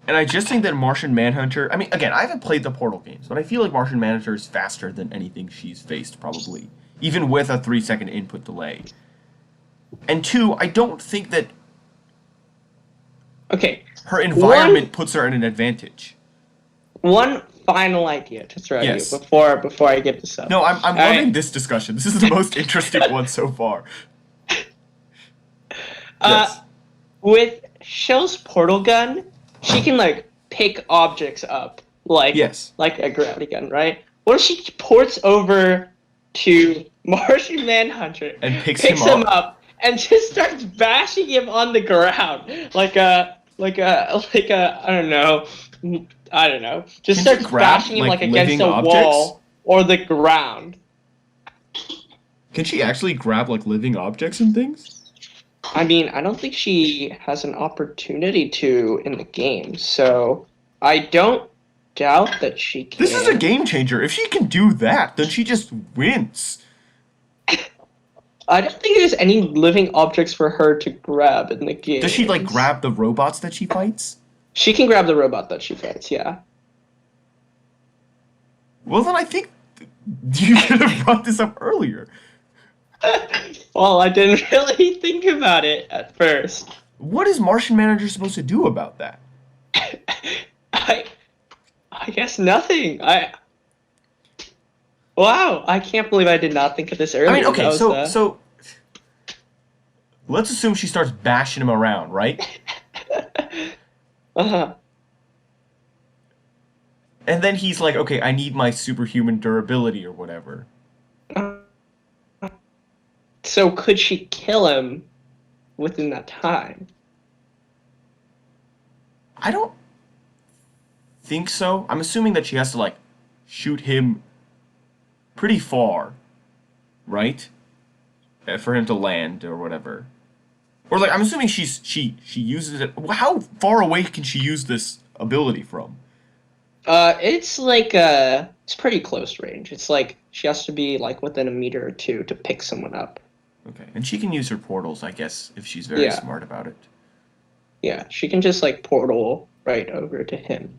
Speaker 2: And I just think that Martian Manhunter, I mean, again, I haven't played the Portal games, but I feel like Martian Manhunter is faster than anything she's faced, probably. Even with a 3-second input delay. And two, I don't think that
Speaker 3: Okay.
Speaker 2: her environment puts her at an advantage.
Speaker 3: One final idea to throw
Speaker 2: Yes.
Speaker 3: at you before I get this up.
Speaker 2: No, I'm
Speaker 3: All
Speaker 2: loving
Speaker 3: right.
Speaker 2: this discussion. This is the most interesting one so far. Yes.
Speaker 3: With Shell's portal gun, she can like pick objects up like
Speaker 2: Yes.
Speaker 3: like a gravity gun, right? What if she ports over to Martian Manhunter
Speaker 2: And picks
Speaker 3: him
Speaker 2: him
Speaker 3: up and just starts bashing him on the ground like a I don't know. Just
Speaker 2: Can she
Speaker 3: starts
Speaker 2: grab,
Speaker 3: bashing him
Speaker 2: like,
Speaker 3: like against
Speaker 2: living
Speaker 3: a
Speaker 2: objects?
Speaker 3: wall or the ground.
Speaker 2: Can she actually grab like living objects and things?
Speaker 3: I mean, I don't think she has an opportunity to in the game, so I don't doubt that she
Speaker 2: This is a
Speaker 3: can.
Speaker 2: game changer. If she can do that, then she just wins.
Speaker 3: I don't think there's any living objects for her to grab in the game.
Speaker 2: Does she like grab the robots that she fights?
Speaker 3: She can grab the robot that she fights, yeah.
Speaker 2: Well, then I think you could have brought this up earlier.
Speaker 3: Well, I didn't really think about it at first.
Speaker 2: What is Martian Manager supposed to do about that?
Speaker 3: I I guess nothing. Wow, I can't believe I did not think of this earlier.
Speaker 2: I mean, okay,
Speaker 3: That was,
Speaker 2: so let's assume she starts bashing him around, right?
Speaker 3: uh-huh.
Speaker 2: And then he's like, okay, I need my superhuman durability or whatever.
Speaker 3: So could she kill him within that time?
Speaker 2: I don't think so. I'm assuming that she has to like shoot him pretty far, right? For him to land or whatever. Or like I'm assuming she uses it. How far away can she use this ability from?
Speaker 3: It's like it's pretty close range. It's like she has to be like within a meter or two to pick someone up.
Speaker 2: Okay, and she can use her portals, I guess, if she's very
Speaker 3: Yeah.
Speaker 2: smart about it.
Speaker 3: Yeah, she can just like portal right over to him.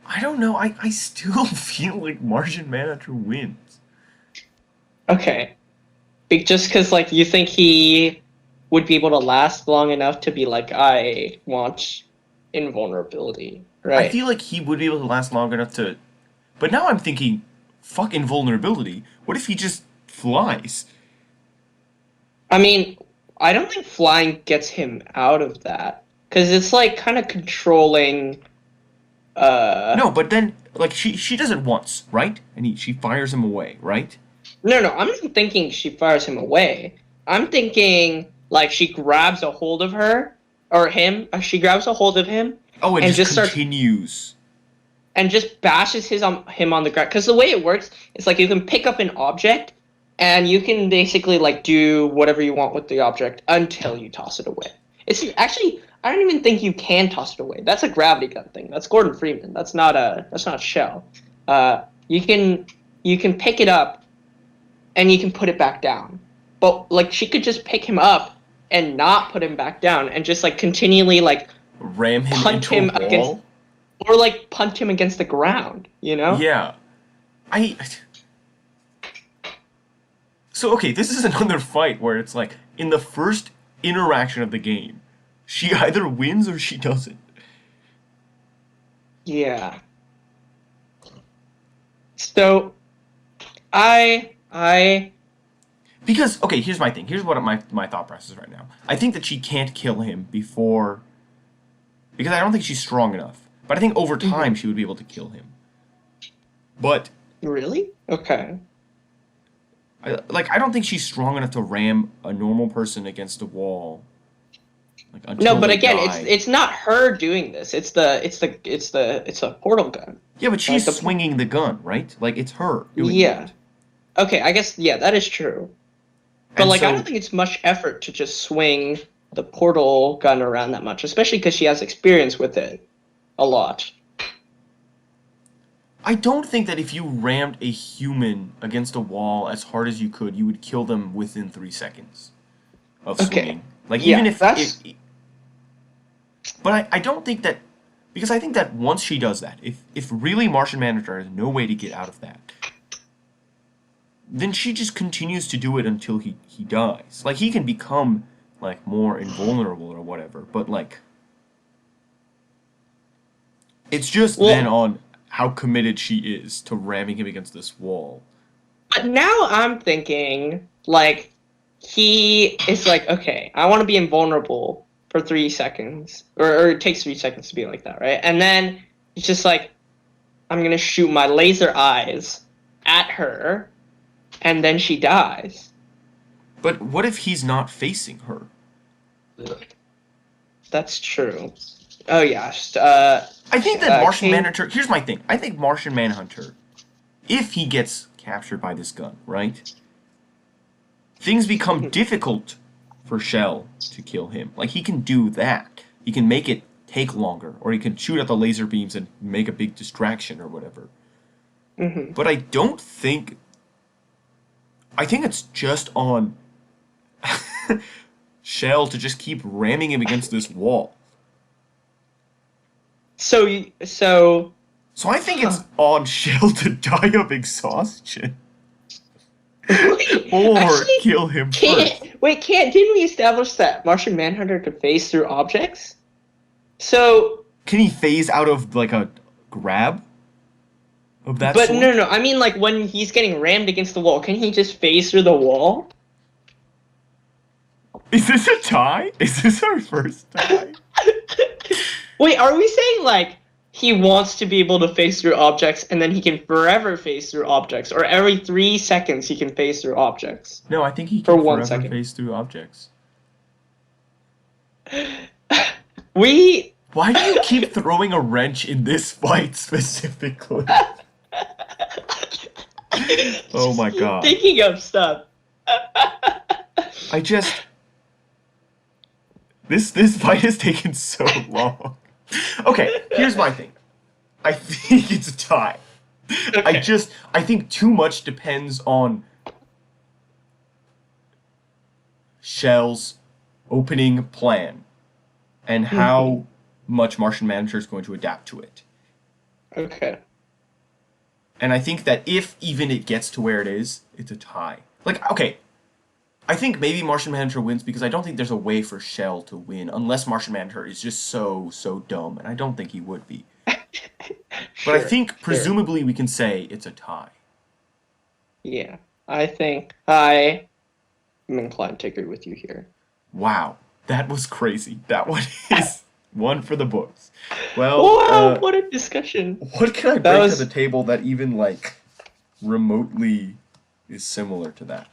Speaker 2: I don't know. I still feel like Martian Manager wins.
Speaker 3: Okay. Just because like you think he would be able to last long enough to be like, I want invulnerability,
Speaker 2: I
Speaker 3: right?
Speaker 2: feel like he would be able to last long enough to. But now I'm thinking, fuck invulnerability. What if he just flies?
Speaker 3: I mean, I don't think flying gets him out of that because it's like kind of controlling.
Speaker 2: No, but then like she does it once, right? And she fires him away, right?
Speaker 3: No, I'm not thinking she fires him away. I'm thinking like she grabs a hold of her or him. She grabs a hold of him
Speaker 2: Oh, it
Speaker 3: and
Speaker 2: just
Speaker 3: just starts
Speaker 2: continues.
Speaker 3: and just bashes him on the ground. Because the way it works is like you can pick up an object and you can basically like do whatever you want with the object until you toss it away. It's actually I don't even think you can toss it away. That's a gravity gun thing. That's Gordon Freeman. That's not Shell. You can pick it up and you can put it back down. But like she could just pick him up and not put him back down and just like continually like
Speaker 2: Ram him
Speaker 3: punt
Speaker 2: into
Speaker 3: him
Speaker 2: a wall.
Speaker 3: against or like punt him against the ground, you know?
Speaker 2: Yeah. So okay, this is another fight where it's like in the first interaction of the game, she either wins or she doesn't.
Speaker 3: Yeah. So I
Speaker 2: Because okay, here's my thing. Here's what my thought process right now. I think that she can't kill him before because I don't think she's strong enough. But I think over time she would be able to kill him. But
Speaker 3: really? Okay.
Speaker 2: I don't think she's strong enough to ram a normal person against a wall. Like until
Speaker 3: No, but
Speaker 2: they
Speaker 3: again,
Speaker 2: die.
Speaker 3: it's not her doing this. It's a portal gun.
Speaker 2: Yeah, but she's
Speaker 3: like the-
Speaker 2: swinging the gun, right? Like it's her doing
Speaker 3: Yeah.
Speaker 2: it.
Speaker 3: Okay, I guess yeah, that is true. But
Speaker 2: And
Speaker 3: like I
Speaker 2: so-
Speaker 3: don't think it's much effort to just swing the portal gun around that much, especially because she has experience with it a lot.
Speaker 2: I don't think that if you rammed a human against a wall as hard as you could, you would kill them within 3 seconds of
Speaker 3: Okay.
Speaker 2: swinging. Like
Speaker 3: Yeah,
Speaker 2: even if
Speaker 3: that's-
Speaker 2: but I don't think that because I think that once she does that, if really Martian Manager has no way to get out of that, then she just continues to do it until he dies. Like he can become like more invulnerable or whatever, but like it's just
Speaker 3: Well-
Speaker 2: then on how committed she is to ramming him against this wall.
Speaker 3: But now I'm thinking, like, he is like, okay, I want to be invulnerable for 3 seconds. Or it takes 3 seconds to be like that, right? And then he's just like, I'm going to shoot my laser eyes at her, and then she dies.
Speaker 2: But what if he's not facing her?
Speaker 3: That's true. Oh yeah.
Speaker 2: I think that Martian
Speaker 3: King.
Speaker 2: Manhunter. Here's my thing. I think Martian Manhunter, if he gets captured by this gun, right? Things become difficult for Shell to kill him. Like, he can do that. He can make it take longer, or he can shoot at the laser beams and make a big distraction or whatever.
Speaker 3: Mm-hmm.
Speaker 2: But I don't think. I think it's just on Shell to just keep ramming him against this wall.
Speaker 3: So
Speaker 2: So I think it's on Shell to die of exhaustion. Or
Speaker 3: actually,
Speaker 2: kill him first.
Speaker 3: didn't we establish that Martian Manhunter could phase through objects? So,
Speaker 2: Can he phase out of, like, a grab? Of that
Speaker 3: but
Speaker 2: sort?
Speaker 3: no, I mean like when he's getting rammed against the wall, can he just phase through the wall?
Speaker 2: Is this a tie? Is this our first tie?
Speaker 3: Wait, are we saying like he wants to be able to phase through objects and then he can forever phase through objects, or every 3 seconds he can phase through objects?
Speaker 2: No, I think he
Speaker 3: For
Speaker 2: can
Speaker 3: 1
Speaker 2: forever
Speaker 3: second.
Speaker 2: phase through objects.
Speaker 3: We
Speaker 2: Why do you keep throwing a wrench in this fight specifically? Oh my god.
Speaker 3: thinking of stuff.
Speaker 2: I just... This fight has taken so long. Okay, here's my thing. I think it's a tie.
Speaker 3: Okay.
Speaker 2: I think too much depends on Shell's opening plan and how much Martian Manhunter is going to adapt to it.
Speaker 3: Okay.
Speaker 2: And I think that if even it gets to where it is, it's a tie. Like, okay, I think maybe Martian Manhunter wins because I don't think there's a way for Shell to win unless Martian Manhunter is just so dumb, and I don't think he would be. But I think presumably we can say it's a tie.
Speaker 3: Yeah, I think I am inclined to agree with you here.
Speaker 2: Wow, that was crazy. That one is one for the books. Well,
Speaker 3: Wow, what a discussion.
Speaker 2: what can I
Speaker 3: That
Speaker 2: bring
Speaker 3: was-
Speaker 2: to the table that even, like, remotely is similar to that?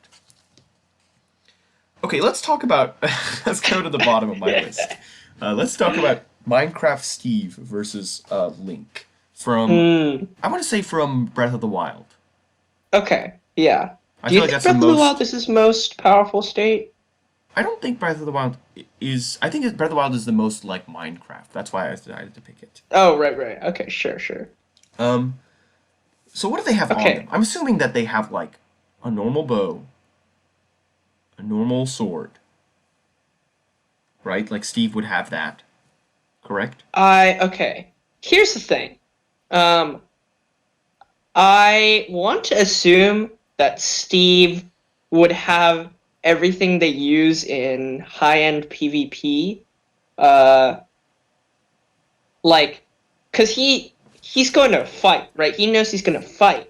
Speaker 2: Okay, let's talk about... let's go to the bottom of my list. Let's talk about Minecraft Steve versus Link. From... I want to say from Breath of the Wild.
Speaker 3: Okay, yeah.
Speaker 2: I
Speaker 3: Do you
Speaker 2: feel like
Speaker 3: think
Speaker 2: that's
Speaker 3: Breath
Speaker 2: the
Speaker 3: of the
Speaker 2: most...
Speaker 3: Wild is his most powerful state?
Speaker 2: I don't think Breath of the Wild is... I think Breath of the Wild is the most like Minecraft. That's why I decided to pick it.
Speaker 3: Oh, right. Okay, sure.
Speaker 2: So what do they have on
Speaker 3: Okay.
Speaker 2: them? I'm assuming that they have, like, a normal bow, a normal sword, right? Like Steve would have that, correct?
Speaker 3: Okay. Here's the thing. I want to assume that Steve would have everything they use in high-end PvP. Like, cause he's going to fight, right? He knows he's going to fight.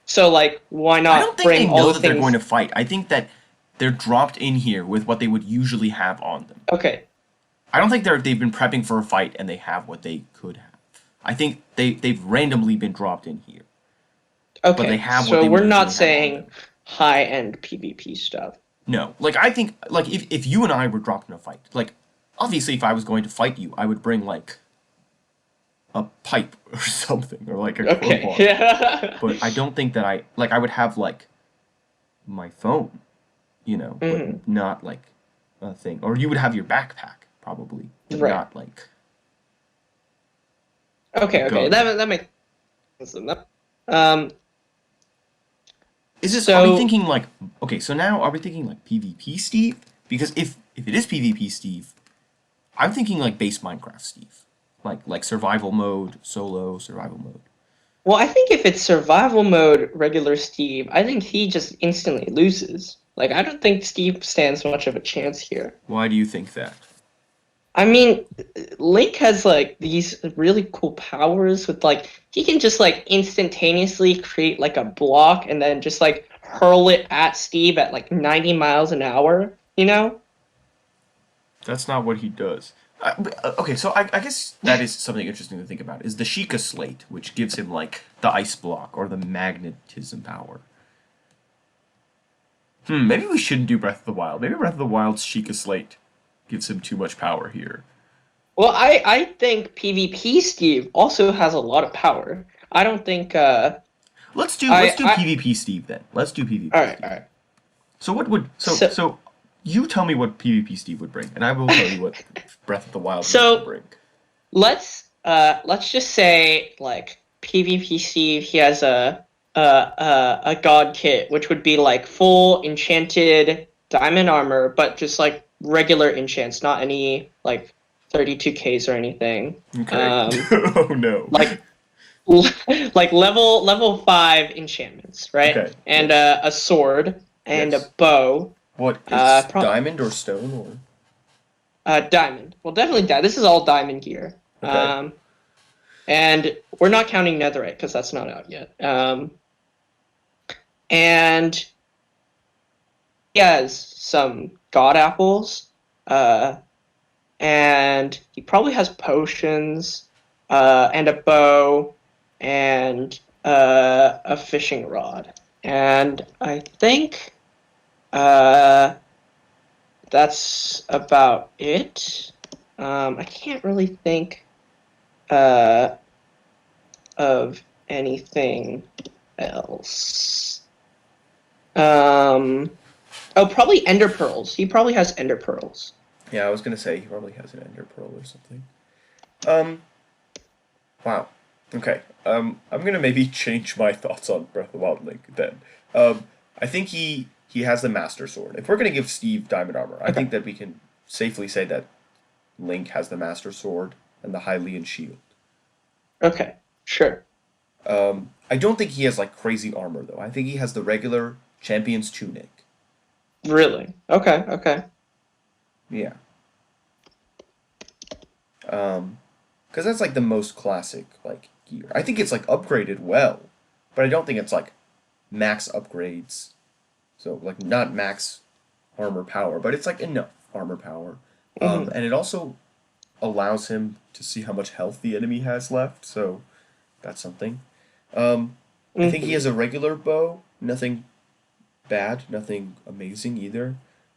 Speaker 3: So, like, why not
Speaker 2: I don't think
Speaker 3: bring
Speaker 2: they
Speaker 3: all
Speaker 2: know
Speaker 3: the
Speaker 2: that
Speaker 3: things?
Speaker 2: they're going to fight. I think that they're dropped in here with what they would usually have on them.
Speaker 3: Okay.
Speaker 2: I don't think they've been prepping for a fight and they have what they could have. I think they've randomly been dropped in here.
Speaker 3: Okay.
Speaker 2: they have what
Speaker 3: so
Speaker 2: they
Speaker 3: we're
Speaker 2: would
Speaker 3: not
Speaker 2: usually have on
Speaker 3: saying
Speaker 2: them.
Speaker 3: high-end PvP stuff.
Speaker 2: No, like, I think, like, if you and I were dropped in a fight, like, obviously if I was going to fight you, I would bring, like, a pipe or something, or, like, a
Speaker 3: Okay.
Speaker 2: crowbar.
Speaker 3: Yeah.
Speaker 2: But I don't think that I would have, like, my phone, you know, but not, like, a thing. Or you would have your backpack, probably, but
Speaker 3: Right.
Speaker 2: not, like...
Speaker 3: Okay.
Speaker 2: Go.
Speaker 3: That makes sense.
Speaker 2: Is this,
Speaker 3: So-
Speaker 2: are we thinking, like, okay, so now are we thinking, like, PvP Steve? Because if it is PvP Steve, I'm thinking, like, base Minecraft Steve. Like survival mode, solo, survival mode.
Speaker 3: Well, I think if it's survival mode, regular Steve, I think he just instantly loses. Like, I don't think Steve stands much of a chance here.
Speaker 2: Why do you think that?
Speaker 3: I mean, Link has, like, these really cool powers with, like, he can just, like, instantaneously create, like, a block and then just, like, hurl it at Steve at, like, 90 miles an hour, you know?
Speaker 2: That's not what he does. Okay, so I guess that is something interesting to think about, is the Sheikah Slate, which gives him, like, the ice block or the magnetism power. Maybe we shouldn't do Breath of the Wild. Maybe Breath of the Wild's Sheikah Slate gives him too much power here.
Speaker 3: Well, I think PvP Steve also has a lot of power. I don't think
Speaker 2: Let's do PvP Steve then. Let's do PvP Steve.
Speaker 3: all right.
Speaker 2: So what would
Speaker 3: So
Speaker 2: so you tell me what PvP Steve would bring, and I will tell you what Breath of the Wild Link will
Speaker 3: so
Speaker 2: bring.
Speaker 3: let's just say like PvP Steve, he has a god kit, which would be like full enchanted diamond armor, but just like regular enchants, not any like 32Ks or anything.
Speaker 2: Okay. Oh no.
Speaker 3: Like like level 5 enchantments, right?
Speaker 2: Okay.
Speaker 3: And
Speaker 2: Yes.
Speaker 3: a sword and
Speaker 2: Yes.
Speaker 3: a bow.
Speaker 2: What is
Speaker 3: Pro-
Speaker 2: diamond or stone or?
Speaker 3: Diamond. Well, definitely diamond. This is all diamond gear.
Speaker 2: Okay.
Speaker 3: And we're not counting netherite because that's not out yet. And he has some god apples. And he probably has potions. And a bow. And a fishing rod. And I think that's about it. I can't really think of anything else. Probably ender pearls. He probably has ender pearls.
Speaker 2: Yeah, I was gonna say he probably has an ender pearl or something. Wow. Okay. I'm gonna maybe change my thoughts on Breath of the Wild Link then. I think he has the Master Sword. If we're gonna give Steve diamond armor, I think that we can safely say that Link has the Master Sword and the Hylian shield.
Speaker 3: Okay, sure.
Speaker 2: I don't think he has like crazy armor though. I think he has the regular champion's tunic.
Speaker 3: Really? Okay.
Speaker 2: Yeah. Because that's like the most classic like gear. I think it's like upgraded well, but I don't think it's like max upgrades. So like not max armor power, but it's like enough armor power. And it also allows him to see how much health the enemy has left. So that's something. I think he has a regular bow. Nothing bad, nothing amazing either.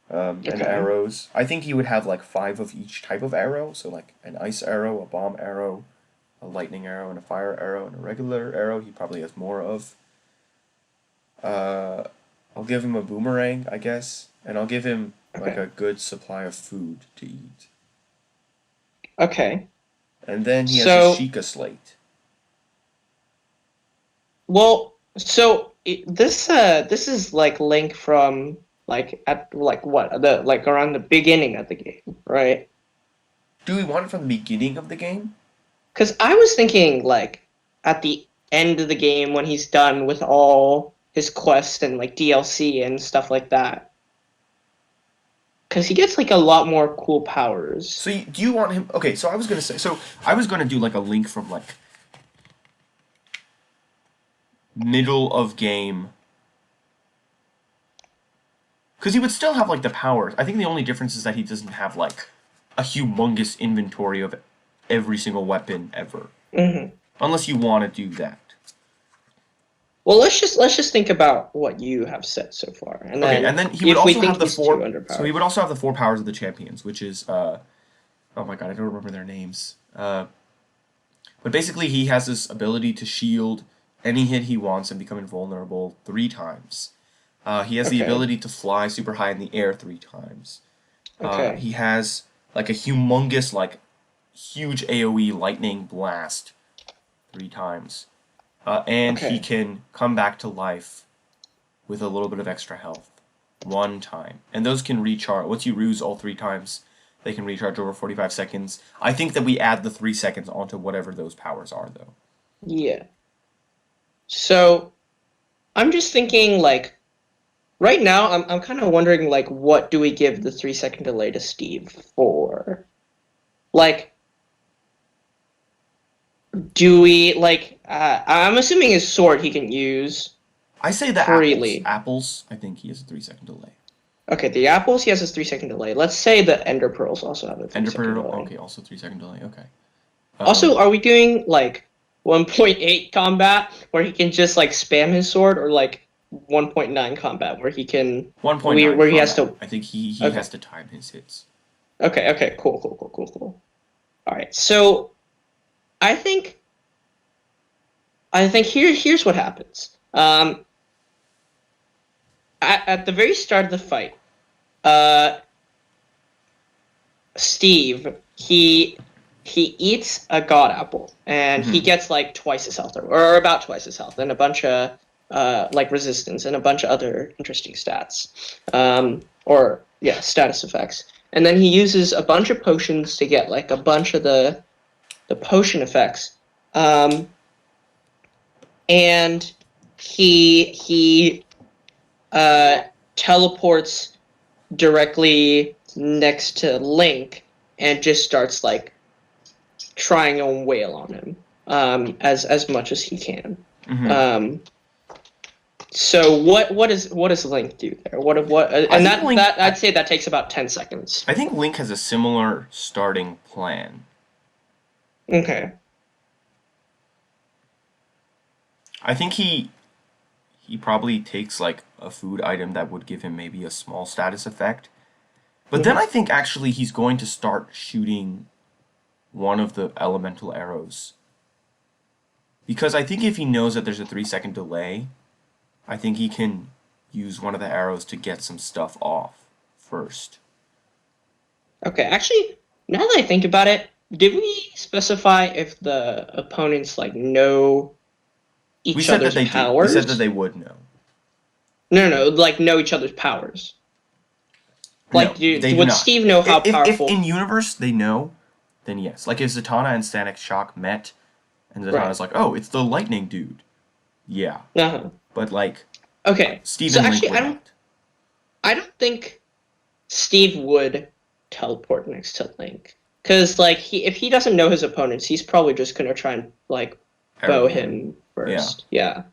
Speaker 2: And arrows. I think he would have like 5 of each type of arrow. So like an ice arrow, a bomb arrow, a lightning arrow, and a fire arrow, and a regular arrow. He probably has more of. I'll give him a boomerang, I guess, and I'll give him like a good supply of food to eat.
Speaker 3: Okay.
Speaker 2: And then he has a Sheikah slate.
Speaker 3: Well, this is like Link from like at like what the like around the beginning of the game, right?
Speaker 2: Do we want it from the beginning of the game?
Speaker 3: Because I was thinking like at the end of the game when he's done with all his quests and like DLC and stuff like that. Because he gets like a lot more cool powers.
Speaker 2: So do you want him? Okay, so I was gonna say. So I was gonna do like a Link from like middle of game. Because he would still have like the powers. I think the only difference is that he doesn't have like a humongous inventory of every single weapon ever.
Speaker 3: Mm-hmm.
Speaker 2: Unless you want to do that.
Speaker 3: Well, let's just think about what you have said so far, and
Speaker 2: then he would also have the 4.
Speaker 3: So
Speaker 2: he would also have the 4 powers of the champions, which is oh my god, I don't remember their names. But basically, he has this ability to shield any hit he wants and become invulnerable 3 times. He has the ability to fly super high in the air 3 times. He has like a humongous, like huge AOE lightning blast 3 times. And he can come back to life with a little bit of extra health 1 time. And those can recharge. Once you ruse all 3 times, they can recharge over 45 seconds. I think that we add the 3 seconds onto whatever those powers are, though.
Speaker 3: Yeah. So, I'm just thinking, like, right now, I'm kind of wondering, like, what do we give the 3-second delay to Steve for? Like, do we, like, I'm assuming his sword he can use
Speaker 2: I say the
Speaker 3: freely.
Speaker 2: Apples, I think he has a 3-second delay.
Speaker 3: Okay, the apples, he has his 3-second delay. Let's say the ender pearls also have a 3-second delay.
Speaker 2: Okay, also 3-second delay, okay.
Speaker 3: Also, are we doing, like, 1.8 combat, where he can just, like, spam his sword, or, like, 1.9 combat, where he can...
Speaker 2: 1.9
Speaker 3: where he has to...
Speaker 2: I think he has to time his hits.
Speaker 3: Okay, cool. All right. So I think here's what happens. At the very start of the fight, uh, Steve he eats a god apple and he gets like twice his health or about twice his health and a bunch of like resistance and a bunch of other interesting stats or yeah status effects, and then he uses a bunch of potions to get like a bunch of the potion effects, and he teleports directly next to Link and just starts like trying to wail on him as much as he can. So what does Link do there? And that I'd say that takes about 10 seconds.
Speaker 2: I think Link has a similar starting plan.
Speaker 3: Okay.
Speaker 2: I think he probably takes like a food item that would give him maybe a small status effect. But then I think actually he's going to start shooting one of the elemental arrows. Because I think if he knows that there's a 3-second delay, I think he can use one of the arrows to get some stuff off first.
Speaker 3: Okay, actually, now that I think about it, did we specify if the opponents like know each other's powers?
Speaker 2: We said that they would know.
Speaker 3: No, like know each other's powers. Like,
Speaker 2: no,
Speaker 3: would Steve know how powerful?
Speaker 2: If in universe they know, then yes. Like if Zatanna and Static Shock met, and Zatanna's like, "Oh, it's the lightning dude." Yeah. But like,
Speaker 3: okay.
Speaker 2: Steve
Speaker 3: so
Speaker 2: and
Speaker 3: actually,
Speaker 2: Link
Speaker 3: I don't think Steve would teleport next to Link, because like if he doesn't know his opponents, he's probably just gonna try and like bow him first. Yeah.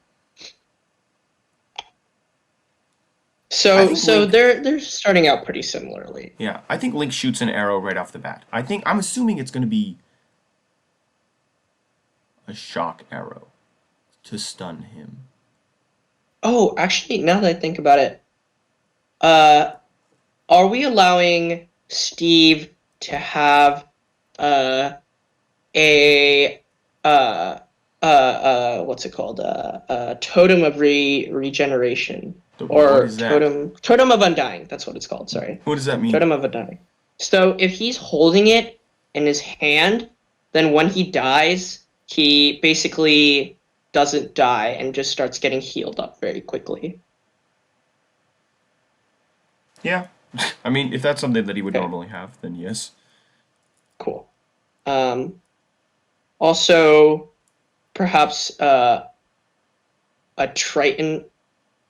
Speaker 3: So Link, they're starting out pretty similarly.
Speaker 2: Yeah, I think Link shoots an arrow right off the bat. I'm assuming it's going to be a shock arrow to stun him.
Speaker 3: Oh, actually, now that I think about it, are we allowing Steve to have what's it called? Totem of regeneration. Or Totem of Undying. That's what it's called. Sorry.
Speaker 2: What does that mean?
Speaker 3: Totem of Undying. So if he's holding it in his hand, then when he dies, he basically doesn't die and just starts getting healed up very quickly.
Speaker 2: Yeah. I mean, if that's something that he would normally have, then yes.
Speaker 3: Cool. Also, perhaps a Triton.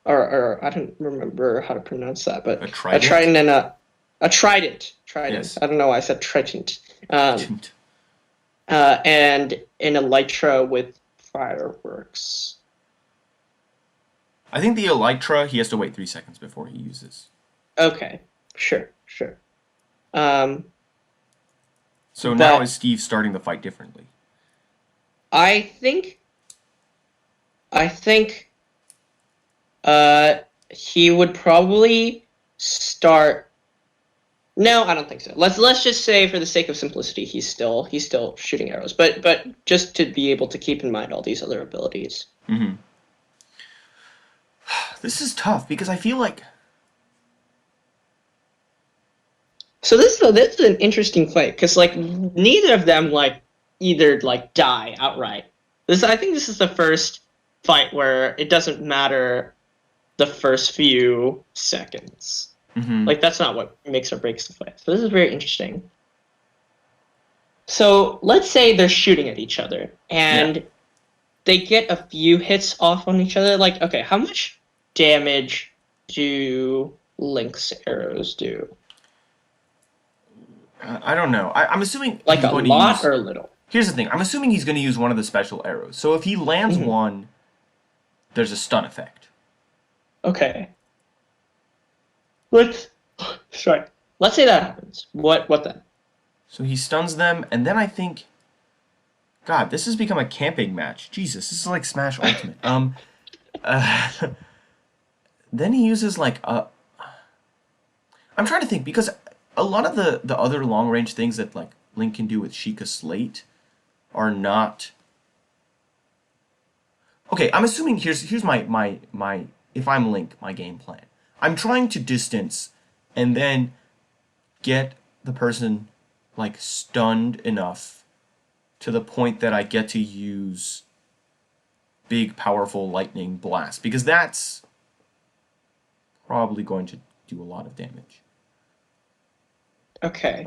Speaker 3: Or I don't remember how to pronounce that, but a trident and a trident. Yes. I don't know why I said trident. And an elytra with fireworks.
Speaker 2: I think the elytra he has to wait 3 seconds before he uses.
Speaker 3: Okay, sure.
Speaker 2: So now is Steve starting the fight differently?
Speaker 3: I think. He would probably start. No, I don't think so. Let's just say, for the sake of simplicity, he's still shooting arrows, but just to be able to keep in mind all these other abilities.
Speaker 2: This is tough because I feel like.
Speaker 3: So this is an interesting fight because like neither of them like either like die outright. I think this is the first fight where it doesn't matter the first few seconds. Like that's not what makes or breaks the fight. So this is very interesting. So let's say they're shooting at each other and they get a few hits off on each other. Like, okay, how much damage do Link's arrows do?
Speaker 2: I don't know. I'm assuming
Speaker 3: like a lot or a little.
Speaker 2: Here's the thing. I'm assuming he's going to use one of the special arrows. So if he lands one, there's a stun effect.
Speaker 3: Okay. Let's say that happens. What then?
Speaker 2: So he stuns them, and then I think, God, this has become a camping match. Jesus, this is like Smash Ultimate. Then he uses like a. I'm trying to think because a lot of the other long range things that like Link can do with Sheikah Slate are not. Okay, I'm assuming here's my if I'm Link, my game plan. I'm trying to distance and then get the person like stunned enough to the point that I get to use big powerful lightning blast because that's probably going to do a lot of damage.
Speaker 3: Okay.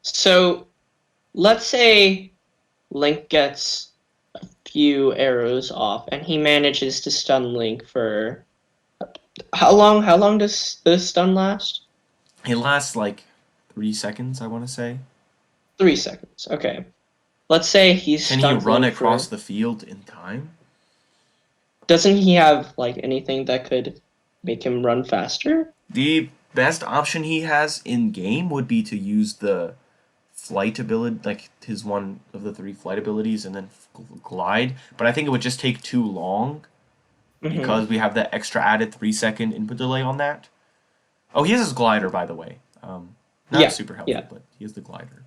Speaker 3: So let's say Link gets a few arrows off and he manages to stun Link for how long? How long does the stun last?
Speaker 2: It lasts like 3 seconds, I want to say.
Speaker 3: 3 seconds. Okay. Let's say he's
Speaker 2: Can he
Speaker 3: stunned
Speaker 2: run
Speaker 3: Link
Speaker 2: across
Speaker 3: for...
Speaker 2: the field in time?
Speaker 3: Doesn't he have like anything that could make him run faster?
Speaker 2: The best option he has in game would be to use the flight ability, like his one of the 3 flight abilities, and then glide. But I think it would just take too long because we have that extra added 3-second input delay on that. Oh, he has his glider, by the way. Not super helpful, but he has the glider.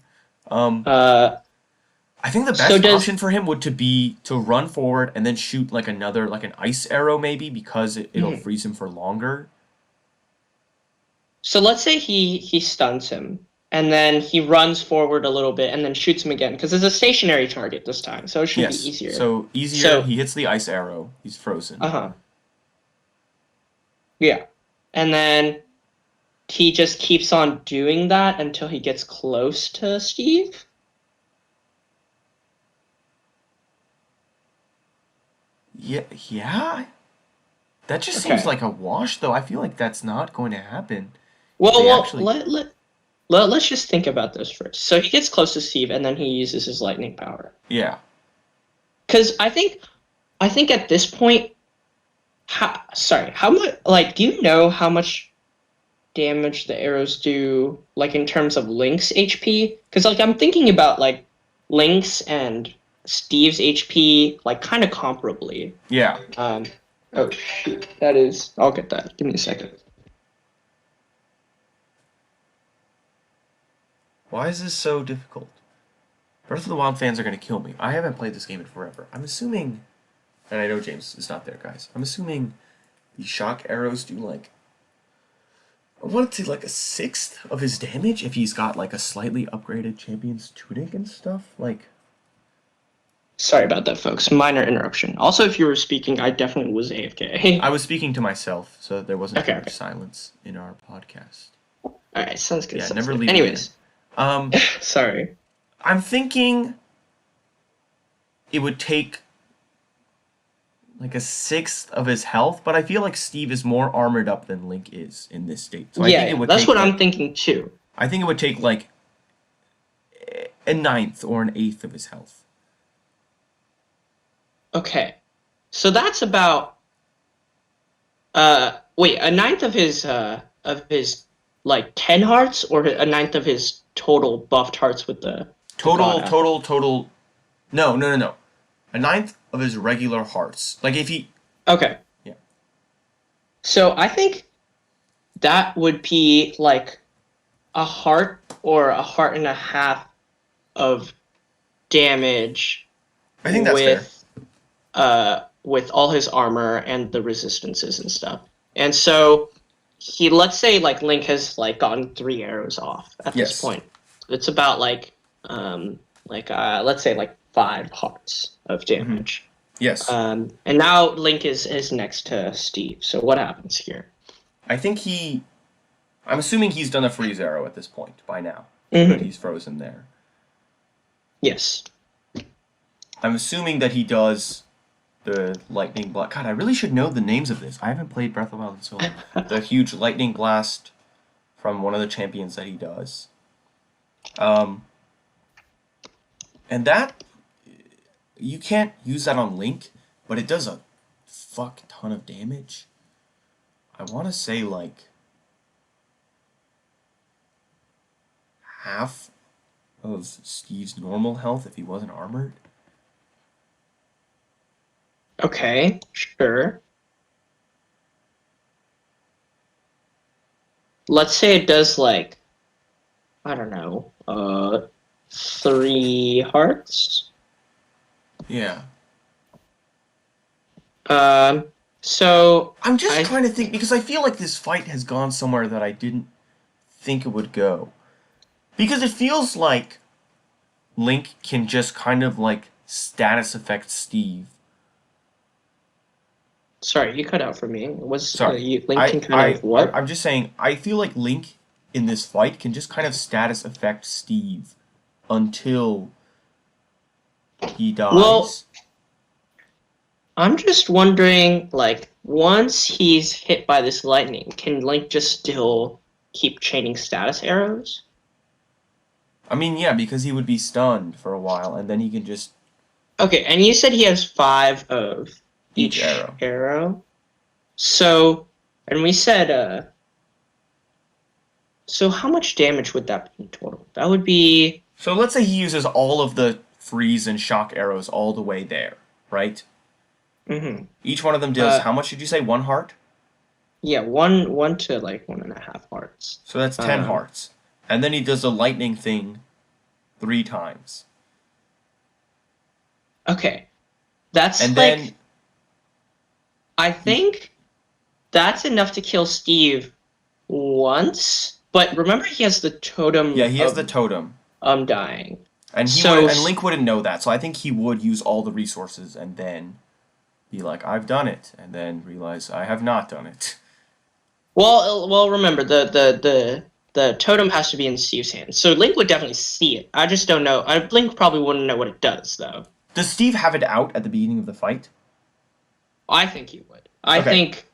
Speaker 2: I think the best option for him would be to run forward and then shoot like another, like an ice arrow maybe, because it'll freeze him for longer.
Speaker 3: So let's say he stuns him, and then he runs forward a little bit and then shoots him again, because it's a stationary target this time, so it should be easier.
Speaker 2: So easier, he hits the ice arrow, he's frozen.
Speaker 3: Yeah. And then he just keeps on doing that until he gets close to Steve?
Speaker 2: Yeah. That just seems like a wash, though. I feel like that's not going to happen.
Speaker 3: Well, let's just think about this first. So he gets close to Steve, and then he uses his lightning power.
Speaker 2: Yeah.
Speaker 3: Because I think at this point, how much? Like, do you know how much damage the arrows do? Like in terms of Link's HP? Because like I'm thinking about like Link's and Steve's HP like kind of comparably.
Speaker 2: Yeah.
Speaker 3: Oh shoot, that is. I'll get that. Give me a second.
Speaker 2: Why is this so difficult? Breath of the Wild fans are going to kill me. I haven't played this game in forever. I'm assuming, and I know James is not there, guys. I'm assuming the shock arrows do like, I want to say like a 1/6 of his damage if he's got like a slightly upgraded champion's tunic and stuff. Like,
Speaker 3: sorry about that, folks. Minor interruption. Also, if you were speaking, I definitely was AFK.
Speaker 2: I was speaking to myself, so there wasn't too much silence in our podcast.
Speaker 3: All right, sounds good.
Speaker 2: Yeah, never leave.
Speaker 3: Anyways, sorry.
Speaker 2: I'm thinking it would take like a 1/6 of his health, but I feel like Steve is more armored up than Link is in this state. So I think it would
Speaker 3: that's what I'm thinking too.
Speaker 2: I think it would take like a 1/9 or an 1/8 of his health.
Speaker 3: Okay, so that's about wait, a 1/9 of his like 10 hearts, or a 1/9 of his total buffed hearts with the
Speaker 2: total. No. A 1/9 of his regular hearts. Like if he.
Speaker 3: Okay.
Speaker 2: Yeah.
Speaker 3: So I think that would be like a heart or a heart and a half of damage.
Speaker 2: I think that's fair.
Speaker 3: With all his armor and the resistances and stuff. And so let's say like Link has like gotten 3 arrows off at this point. It's about like let's say like 5 hearts of damage.
Speaker 2: Yes.
Speaker 3: And now Link is next to Steve. So what happens here?
Speaker 2: I think I'm assuming he's done a freeze arrow at this point by now. But he's frozen there.
Speaker 3: Yes.
Speaker 2: I'm assuming that he does the lightning blast. God, I really should know the names of this. I haven't played Breath of the Wild in so long. The huge lightning blast from one of the champions that he does. And that, you can't use that on Link, but it does a fuck ton of damage. I want to say like half of Steve's normal health if he wasn't armored.
Speaker 3: Okay, sure. Let's say it does like I don't know, 3 hearts.
Speaker 2: Yeah.
Speaker 3: So
Speaker 2: I'm just
Speaker 3: I
Speaker 2: trying to think because I feel like this fight has gone somewhere that I didn't think it would go. Because it feels like Link can just kind of like status affect Steve.
Speaker 3: sorry, you cut out for me. Was
Speaker 2: Sorry.
Speaker 3: Link can kind of what?
Speaker 2: I'm just saying I feel like Link in this fight can just kind of status affect Steve until he
Speaker 3: Well,
Speaker 2: dies.
Speaker 3: I'm just wondering, like, once he's hit by this lightning, can Link just still keep chaining status arrows?
Speaker 2: I mean, yeah, because he would be stunned for a while and then he can just
Speaker 3: Okay, and you said he has 5 of
Speaker 2: each
Speaker 3: each
Speaker 2: arrow.
Speaker 3: arrow. So, and we said, so how much damage would that be in total? That would be,
Speaker 2: So let's say he uses all of the freeze and shock arrows all the way there, right?
Speaker 3: mm-hmm.
Speaker 2: Each one of them does
Speaker 3: uh,
Speaker 2: how much did you say? 1 heart?
Speaker 3: yeah, one to like 1.5 hearts.
Speaker 2: So that's 10 hearts. And then he does the lightning thing 3 times.
Speaker 3: Okay, that's
Speaker 2: And
Speaker 3: like,
Speaker 2: then
Speaker 3: I think that's enough to kill Steve once. But remember, he has the totem.
Speaker 2: yeah, he has
Speaker 3: of
Speaker 2: the totem.
Speaker 3: Undying.
Speaker 2: And
Speaker 3: So
Speaker 2: and Link wouldn't know that. So I think he would use all the resources and then be like, "I've done it," and then realize I have not done it.
Speaker 3: well, remember the totem has to be in Steve's hand, so Link would definitely see it. I just don't know. Link probably wouldn't know what it does, though.
Speaker 2: Does Steve have it out at the beginning of the fight?
Speaker 3: I think he would. I
Speaker 2: Okay.
Speaker 3: think.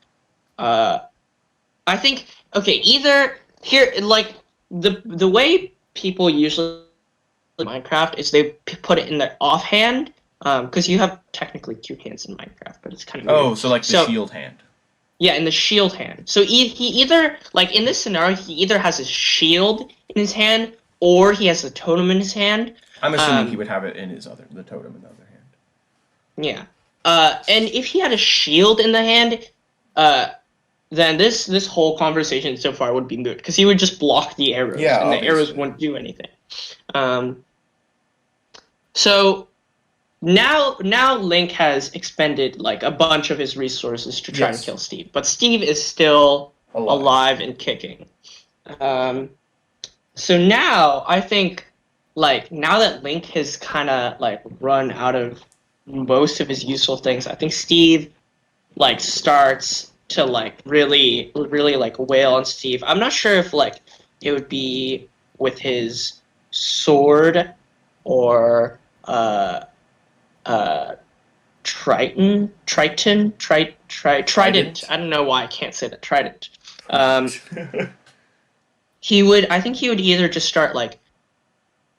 Speaker 3: I think. Okay, either here, like the way people usually play Minecraft is they put it in their offhand. Because you have technically 2 hands in Minecraft, but it's kind of
Speaker 2: Oh,
Speaker 3: weird.
Speaker 2: so like the shield hand.
Speaker 3: Yeah, in the shield hand. So he either, like in this scenario, he either has his shield in his hand or he has the totem in his hand.
Speaker 2: I'm assuming he would have it in the totem in the other hand.
Speaker 3: Yeah. And if he had a shield in the hand, then this whole conversation so far would be moot because he would just block the arrows,
Speaker 2: Yeah,
Speaker 3: and the arrows
Speaker 2: obviously.
Speaker 3: wouldn't do anything. So now Link has expended like a bunch of his resources to try
Speaker 2: Yes.
Speaker 3: to kill Steve, but Steve is still
Speaker 2: Alive.
Speaker 3: alive and kicking. So now I think, like, now that Link has kind of like run out of most of his useful things, I think Steve like starts to like really like wail on Steve. I'm not sure if like it would be with his sword or trident. I don't know why I can't say that. Trident. I think he would either just start like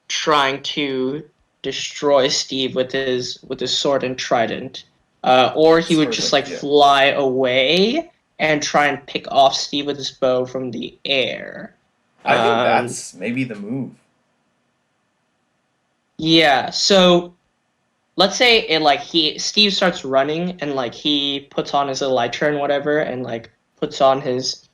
Speaker 3: trying to destroy Steve with his sword and trident, or he would just like fly away and try and pick off Steve with his bow from the air.
Speaker 2: I think that's maybe the move.
Speaker 3: Yeah, so let's say Steve starts running and like he puts on his elytra and whatever and like puts on his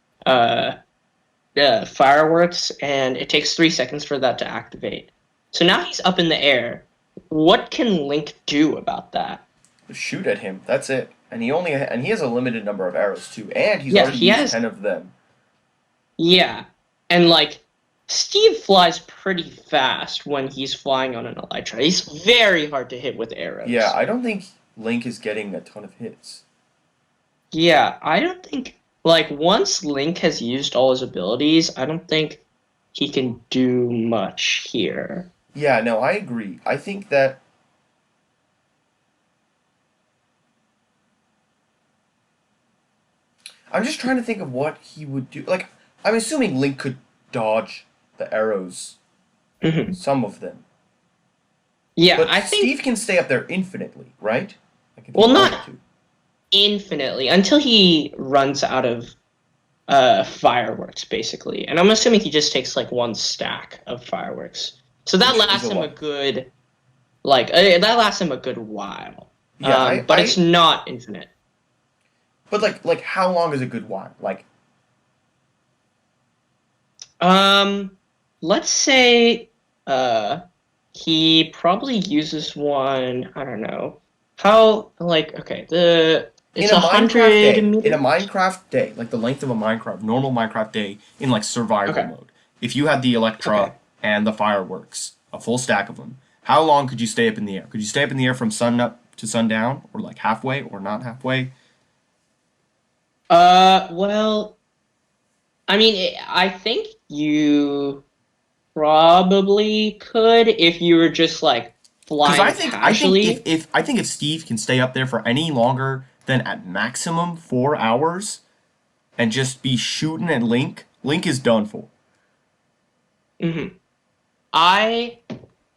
Speaker 3: fireworks, and it takes 3 seconds for that to activate. So now he's up in the air. What can Link do about that?
Speaker 2: Shoot at him. That's it. And he has a limited number of arrows too, and he has 10 of them.
Speaker 3: Yeah, and like Steve flies pretty fast when he's flying on an elytra. He's very hard to hit with arrows.
Speaker 2: Yeah, I don't think Link is getting a ton of hits.
Speaker 3: Yeah, I don't think, like, once Link has used all his abilities, I don't think he can do much here.
Speaker 2: Yeah, no, I agree. I think that I'm just trying to think of what he would do. Like, I'm assuming Link could dodge the arrows, some of them.
Speaker 3: Yeah,
Speaker 2: But
Speaker 3: I think
Speaker 2: Steve can stay up there infinitely, right? Like if
Speaker 3: Well,
Speaker 2: he
Speaker 3: not-
Speaker 2: wanted to.
Speaker 3: infinitely until he runs out of fireworks, basically. And I'm assuming he just takes like 1 stack of fireworks. So that
Speaker 2: Which is
Speaker 3: lasts
Speaker 2: a
Speaker 3: him a
Speaker 2: lot.
Speaker 3: good, like, that lasts him a good while.
Speaker 2: Yeah,
Speaker 3: But it's not infinite.
Speaker 2: But like how long is a good while? Like
Speaker 3: let's say he probably uses one. I don't know how. Like, okay,
Speaker 2: In
Speaker 3: it's
Speaker 2: a Minecraft
Speaker 3: 100
Speaker 2: day,
Speaker 3: meters.
Speaker 2: like the length of a normal Minecraft day in like survival
Speaker 3: Okay.
Speaker 2: mode, if you had the
Speaker 3: Okay.
Speaker 2: Electra and the fireworks, a full stack of them, how long could you stay up in the air? Could you stay up in the air from sun up to sundown, or like halfway, or not halfway?
Speaker 3: Well, I mean, I think you probably could if you were just like
Speaker 2: Because
Speaker 3: flying
Speaker 2: I think
Speaker 3: casually.
Speaker 2: if Steve can stay up there for any longer than at maximum 4 hours and just be shooting at Link, Link is done for.
Speaker 3: hmm I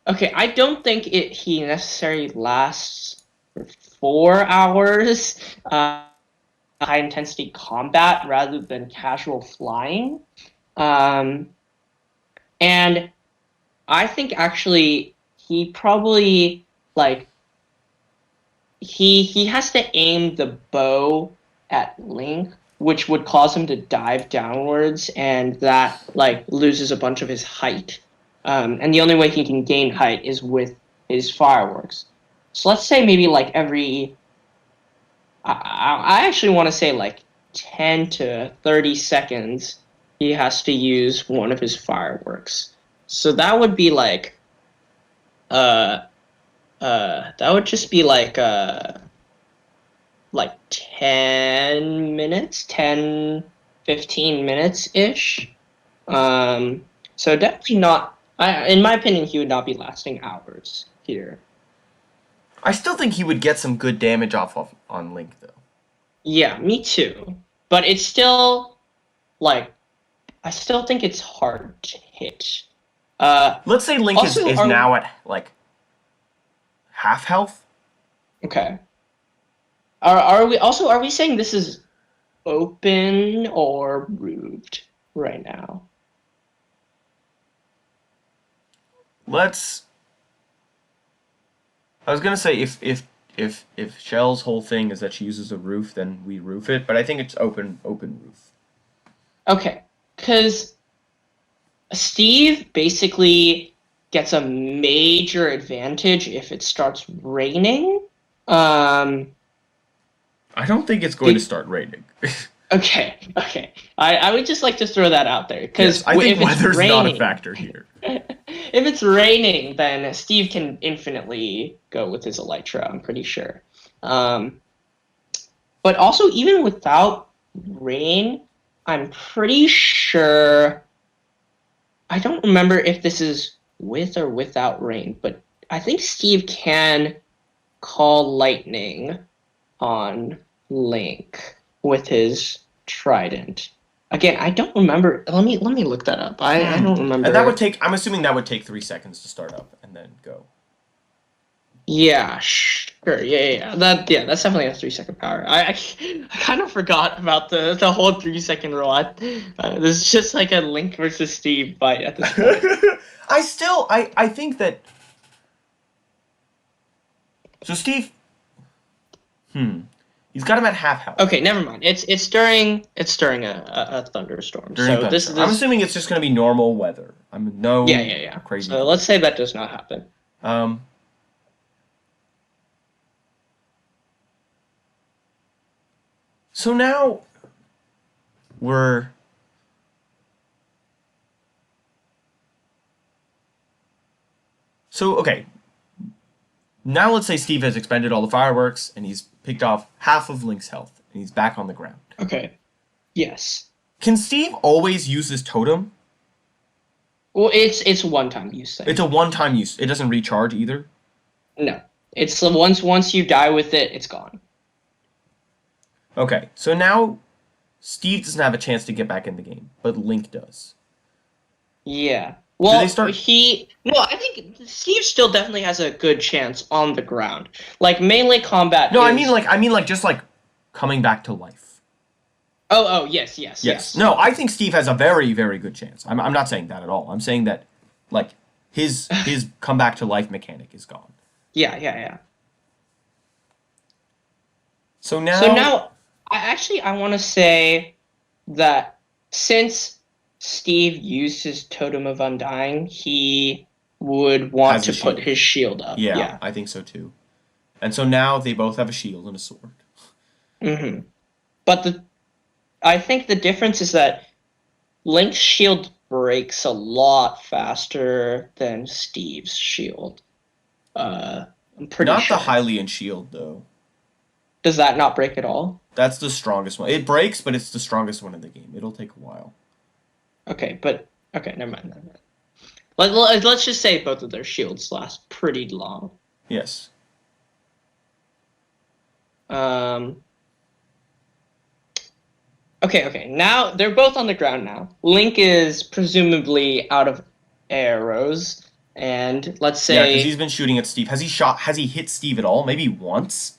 Speaker 3: Okay, I don't think he necessarily lasts for 4 hours. High intensity combat rather than casual flying. Um, and I think actually he probably like he has to aim the bow at Link, which would cause him to dive downwards, and that like loses a bunch of his height. And the only way he can gain height is with his fireworks. So let's say maybe like I actually want to say like 10 to 30 seconds he has to use one of his fireworks. So that would be uh that would just be like 10 minutes, 10, 15 minutes ish. So definitely not in my opinion he would not be lasting hours here.
Speaker 2: I still think he would get some good damage off of on Link though.
Speaker 3: Yeah, me too. But it's still like I still think it's hard to hit.
Speaker 2: Let's say Link
Speaker 3: Also,
Speaker 2: is now at like half health.
Speaker 3: okay. Are we saying this is open or roofed right now?
Speaker 2: Let's. I was gonna say if Shell's whole thing is that she uses a roof, then we roof it. But I think it's open roof.
Speaker 3: Okay, because Steve basically gets a major advantage if it starts raining. Um,
Speaker 2: I don't think it's going to start raining.
Speaker 3: okay. I would just like to throw that out there because
Speaker 2: Yes, I think
Speaker 3: if it's
Speaker 2: weather's not a
Speaker 3: raining,
Speaker 2: factor here.
Speaker 3: if it's raining, then Steve can infinitely go with his Elytra, I'm pretty sure. Um, but also, even without rain, I'm pretty sure. I don't remember if this is with or without rain, but I think Steve can call lightning on Link with his trident. Again, I don't remember. Let me look that up. I don't remember.
Speaker 2: And that would take. I'm assuming that would take 3 seconds to start up and then go.
Speaker 3: Yeah, sure. Yeah. That's definitely a 3 second power. I kind of forgot about the whole 3 second rule. This is just like a Link versus Steve fight at this point.
Speaker 2: I think that. So Steve. He's got him at half health.
Speaker 3: Okay, never mind. It's during a thunderstorm.
Speaker 2: I'm assuming it's just going to be normal weather.
Speaker 3: Yeah.
Speaker 2: Crazy.
Speaker 3: So let's say that does not happen.
Speaker 2: So now we're okay. Now let's say Steve has expended all the fireworks and he's picked off half of Link's health and he's back on the ground.
Speaker 3: Okay. Yes.
Speaker 2: Can Steve always use his totem?
Speaker 3: Well, it's one time use thing.
Speaker 2: It's a one-time use. It doesn't recharge either?
Speaker 3: No. It's once you die with it, it's gone.
Speaker 2: Okay, so now Steve doesn't have a chance to get back in the game, but Link does.
Speaker 3: Yeah. Well,
Speaker 2: they start...
Speaker 3: I think Steve still definitely has a good chance on the ground. Like melee combat.
Speaker 2: No, I mean like just like coming back to life.
Speaker 3: Oh, yes.
Speaker 2: No, I think Steve has a very, very good chance. I'm not saying that at all. I'm saying that like his come back to life mechanic is gone.
Speaker 3: Yeah.
Speaker 2: So now
Speaker 3: I want to say that since Steve used his Totem of Undying, he would want
Speaker 2: Has
Speaker 3: to
Speaker 2: a
Speaker 3: put
Speaker 2: shield.
Speaker 3: his shield up.
Speaker 2: Yeah, I think so too. And so now they both have a shield and a sword.
Speaker 3: Mm-hmm. But I think the difference is that Link's shield breaks a lot faster than Steve's shield. I'm pretty
Speaker 2: Not
Speaker 3: sure.
Speaker 2: the Hylian shield, though.
Speaker 3: Does that not break at all?
Speaker 2: That's the strongest one. It breaks, but it's the strongest one in the game. It'll take a while.
Speaker 3: Okay, never mind. Let's just say both of their shields last pretty long.
Speaker 2: Yes.
Speaker 3: Okay. Now they're both on the ground now. Link is presumably out of arrows, and let's
Speaker 2: Yeah, because
Speaker 3: say
Speaker 2: he's been shooting at Steve. Has he hit Steve at all? Maybe once?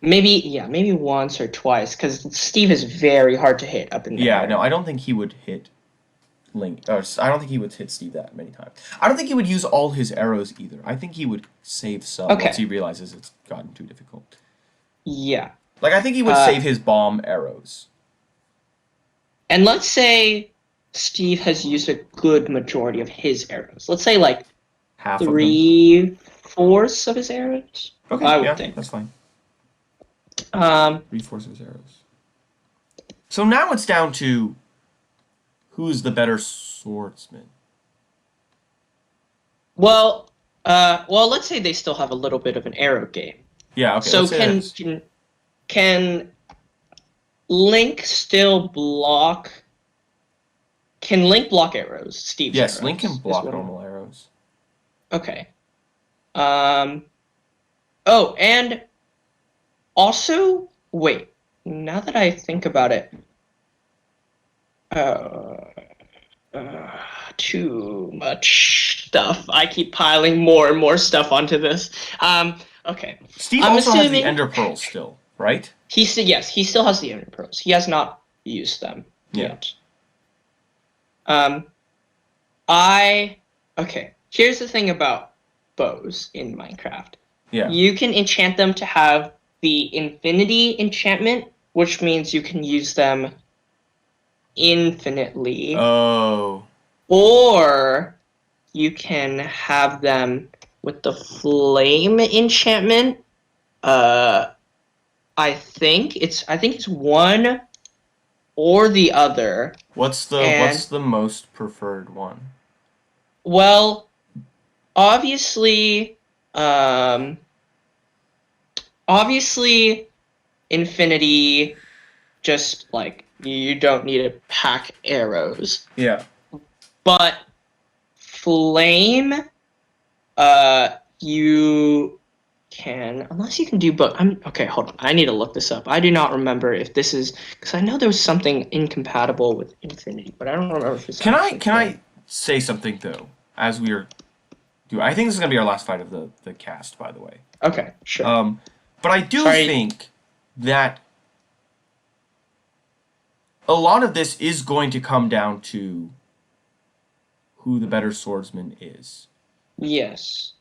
Speaker 3: maybe once or twice, because Steve is very hard to hit up in the
Speaker 2: Yeah,
Speaker 3: air.
Speaker 2: no, I don't think he would hit Link. I don't think he would hit Steve that many times. I don't think he would use all his arrows either. I think he would save some once he realizes it's gotten too difficult.
Speaker 3: Yeah.
Speaker 2: Like, I think he would save his bomb arrows.
Speaker 3: And let's say Steve has used a good majority of his arrows. Let's say like
Speaker 2: Half of them.
Speaker 3: 3/4 of his arrows.
Speaker 2: Okay,
Speaker 3: I would think.
Speaker 2: That's fine.
Speaker 3: 3/4
Speaker 2: of his arrows. So now it's down to who's the better swordsman.
Speaker 3: Well, let's say they still have a little bit of an arrow game.
Speaker 2: Yeah. Okay.
Speaker 3: So can Link still block? Can Link block arrows? Steve's
Speaker 2: Yes,
Speaker 3: arrows,
Speaker 2: Link can block normal arrows.
Speaker 3: Okay. Oh, and also, wait. Now that I think about it, too much stuff. I keep piling more and more stuff onto this. Okay.
Speaker 2: Steve also has the Ender Pearls still, right?
Speaker 3: He still has the Ender Pearls. He has not used them yet. Okay. Here's the thing about bows in Minecraft.
Speaker 2: Yeah.
Speaker 3: You can enchant them to have the infinity enchantment, which means you can use them infinitely.
Speaker 2: Oh.
Speaker 3: Or you can have them with the flame enchantment. I think it's one or the other.
Speaker 2: What's the most preferred one?
Speaker 3: Well, obviously infinity, just like you don't need to pack arrows.
Speaker 2: Yeah.
Speaker 3: But flame, you can, unless you can do both. Okay, hold on. I need to look this up. I do not remember if this is, because I know there was something incompatible with infinity, but I don't remember if it's.
Speaker 2: Can I say something though? As we are doing, I think this is gonna be our last fight of the cast, by the way.
Speaker 3: Okay, sure.
Speaker 2: But I do think that a lot of this is going to come down to who the better swordsman is.
Speaker 3: Yes.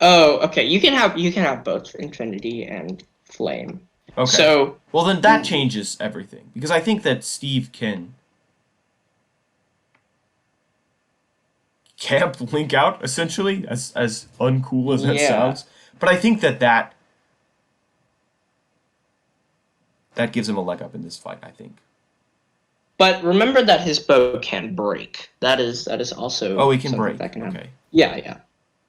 Speaker 3: Oh, okay. You can have both infinity and flame.
Speaker 2: Okay.
Speaker 3: So
Speaker 2: well, then that changes everything because I think that Steve can camp Link out essentially, as uncool as that sounds. But I think that gives him a leg up in this fight. I think.
Speaker 3: But remember that his bow can break. That is also.
Speaker 2: Oh, he can break.
Speaker 3: That can happen.
Speaker 2: Okay.
Speaker 3: Yeah.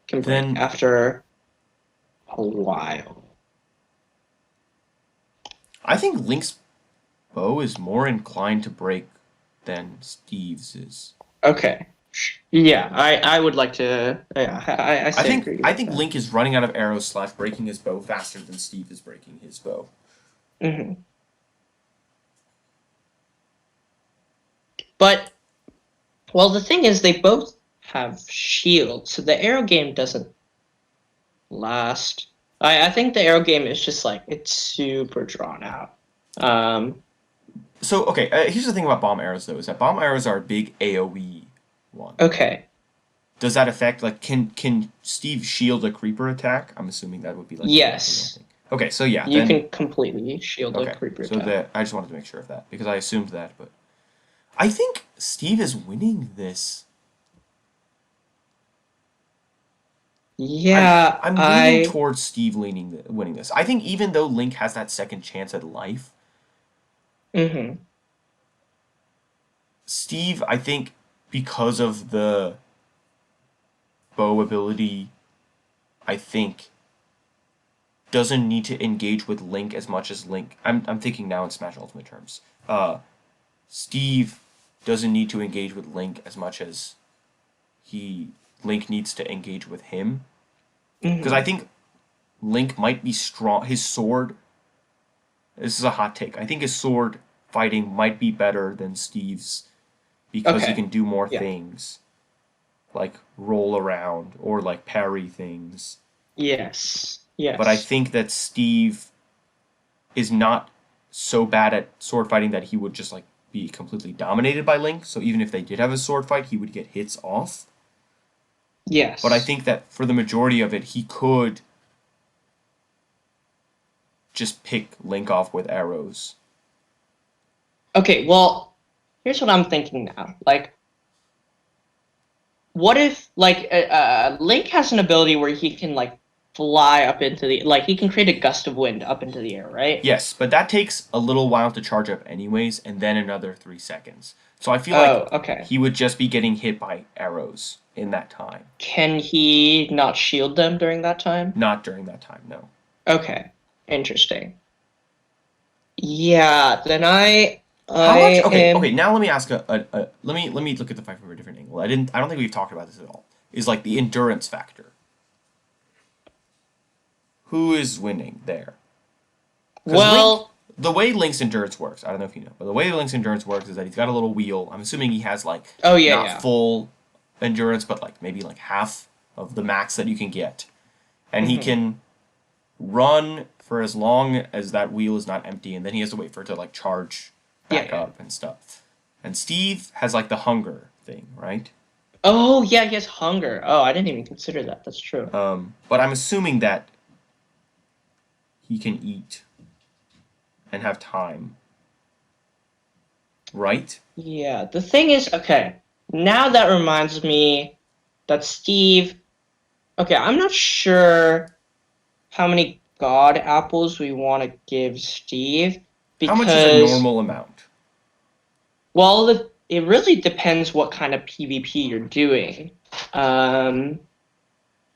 Speaker 3: Can break
Speaker 2: then,
Speaker 3: after a while.
Speaker 2: I think Link's bow is more inclined to break than Steve's is.
Speaker 3: Okay. Yeah, I would like to. Yeah, I
Speaker 2: think Link is running out of arrows / breaking his bow faster than Steve is breaking his bow.
Speaker 3: Mm-hmm. But, well, the thing is, they both have shields, so the arrow game doesn't last. I think the arrow game is just like, it's super drawn out.
Speaker 2: So, okay, here's the thing about bomb arrows, though, is that bomb arrows are a big AoE one.
Speaker 3: Okay.
Speaker 2: Does that affect, like, can Steve shield a creeper attack? I'm assuming that would be like...
Speaker 3: Yes.
Speaker 2: Okay, so yeah.
Speaker 3: You can completely shield a creeper attack.
Speaker 2: So I just wanted to make sure of that, because I assumed that, but... I think Steve is winning this.
Speaker 3: Yeah,
Speaker 2: I'm leaning towards Steve winning this. I think even though Link has that second chance at life,
Speaker 3: Mhm.
Speaker 2: Steve, I think, because of the bow ability, I think doesn't need to engage with Link as much as Link. I'm thinking now in Smash Ultimate terms. Steve doesn't need to engage with Link as much as he Link needs to engage with him. Because I
Speaker 3: Mhm.
Speaker 2: think Link might be strong. His sword. This is a hot take. I think his sword fighting might be better than Steve's because he
Speaker 3: Okay.
Speaker 2: can do more
Speaker 3: Yeah.
Speaker 2: things, like roll around or like parry things.
Speaker 3: Yes.
Speaker 2: But I
Speaker 3: Yes.
Speaker 2: think that Steve is not so bad at sword fighting that he would just like be completely dominated by Link. So even if they did have a sword fight, he would get hits off. But I
Speaker 3: Yes.
Speaker 2: think that for the majority of it, he could just pick Link off with arrows.
Speaker 3: Okay, well, here's what I'm thinking now. Like, what if Link has an ability where he can like fly up into the like he can create a gust of wind up into the air, right?
Speaker 2: Yes, but that takes a little while to charge up anyways, and then another 3 seconds. So I feel like
Speaker 3: Oh, okay.
Speaker 2: he would just be getting hit by arrows in that time.
Speaker 3: Can he not shield them during that time?
Speaker 2: Not during that time, no.
Speaker 3: Okay. Interesting. Yeah, then I
Speaker 2: How much? Okay, okay.
Speaker 3: am
Speaker 2: Now let me ask let me look at the fight from a different angle. I don't think we've talked about this at all. Is like the endurance factor. Who is winning there? Because Link,
Speaker 3: well,
Speaker 2: the way Link's endurance works, I don't know if you know, but the way Link's endurance works is that he's got a little wheel. I'm assuming he has like
Speaker 3: oh yeah,
Speaker 2: not
Speaker 3: yeah.
Speaker 2: full endurance, but like maybe like half of the max that you can get, and he
Speaker 3: Hmm.
Speaker 2: can run for as long as that wheel is not empty, and then he has to wait for it to like charge
Speaker 3: Yeah,
Speaker 2: back
Speaker 3: yeah.
Speaker 2: up and stuff. And Steve has like the hunger thing, right?
Speaker 3: Oh yeah, he has hunger. Oh, I didn't even consider that. That's true.
Speaker 2: But I'm assuming that he can eat and have time, right?
Speaker 3: Yeah, the thing is, okay, now that reminds me that Steve, okay, I'm not sure how many God apples we want to give Steve
Speaker 2: How much is a
Speaker 3: because,
Speaker 2: normal amount?
Speaker 3: well, it really depends what kind of PvP you're doing. Um,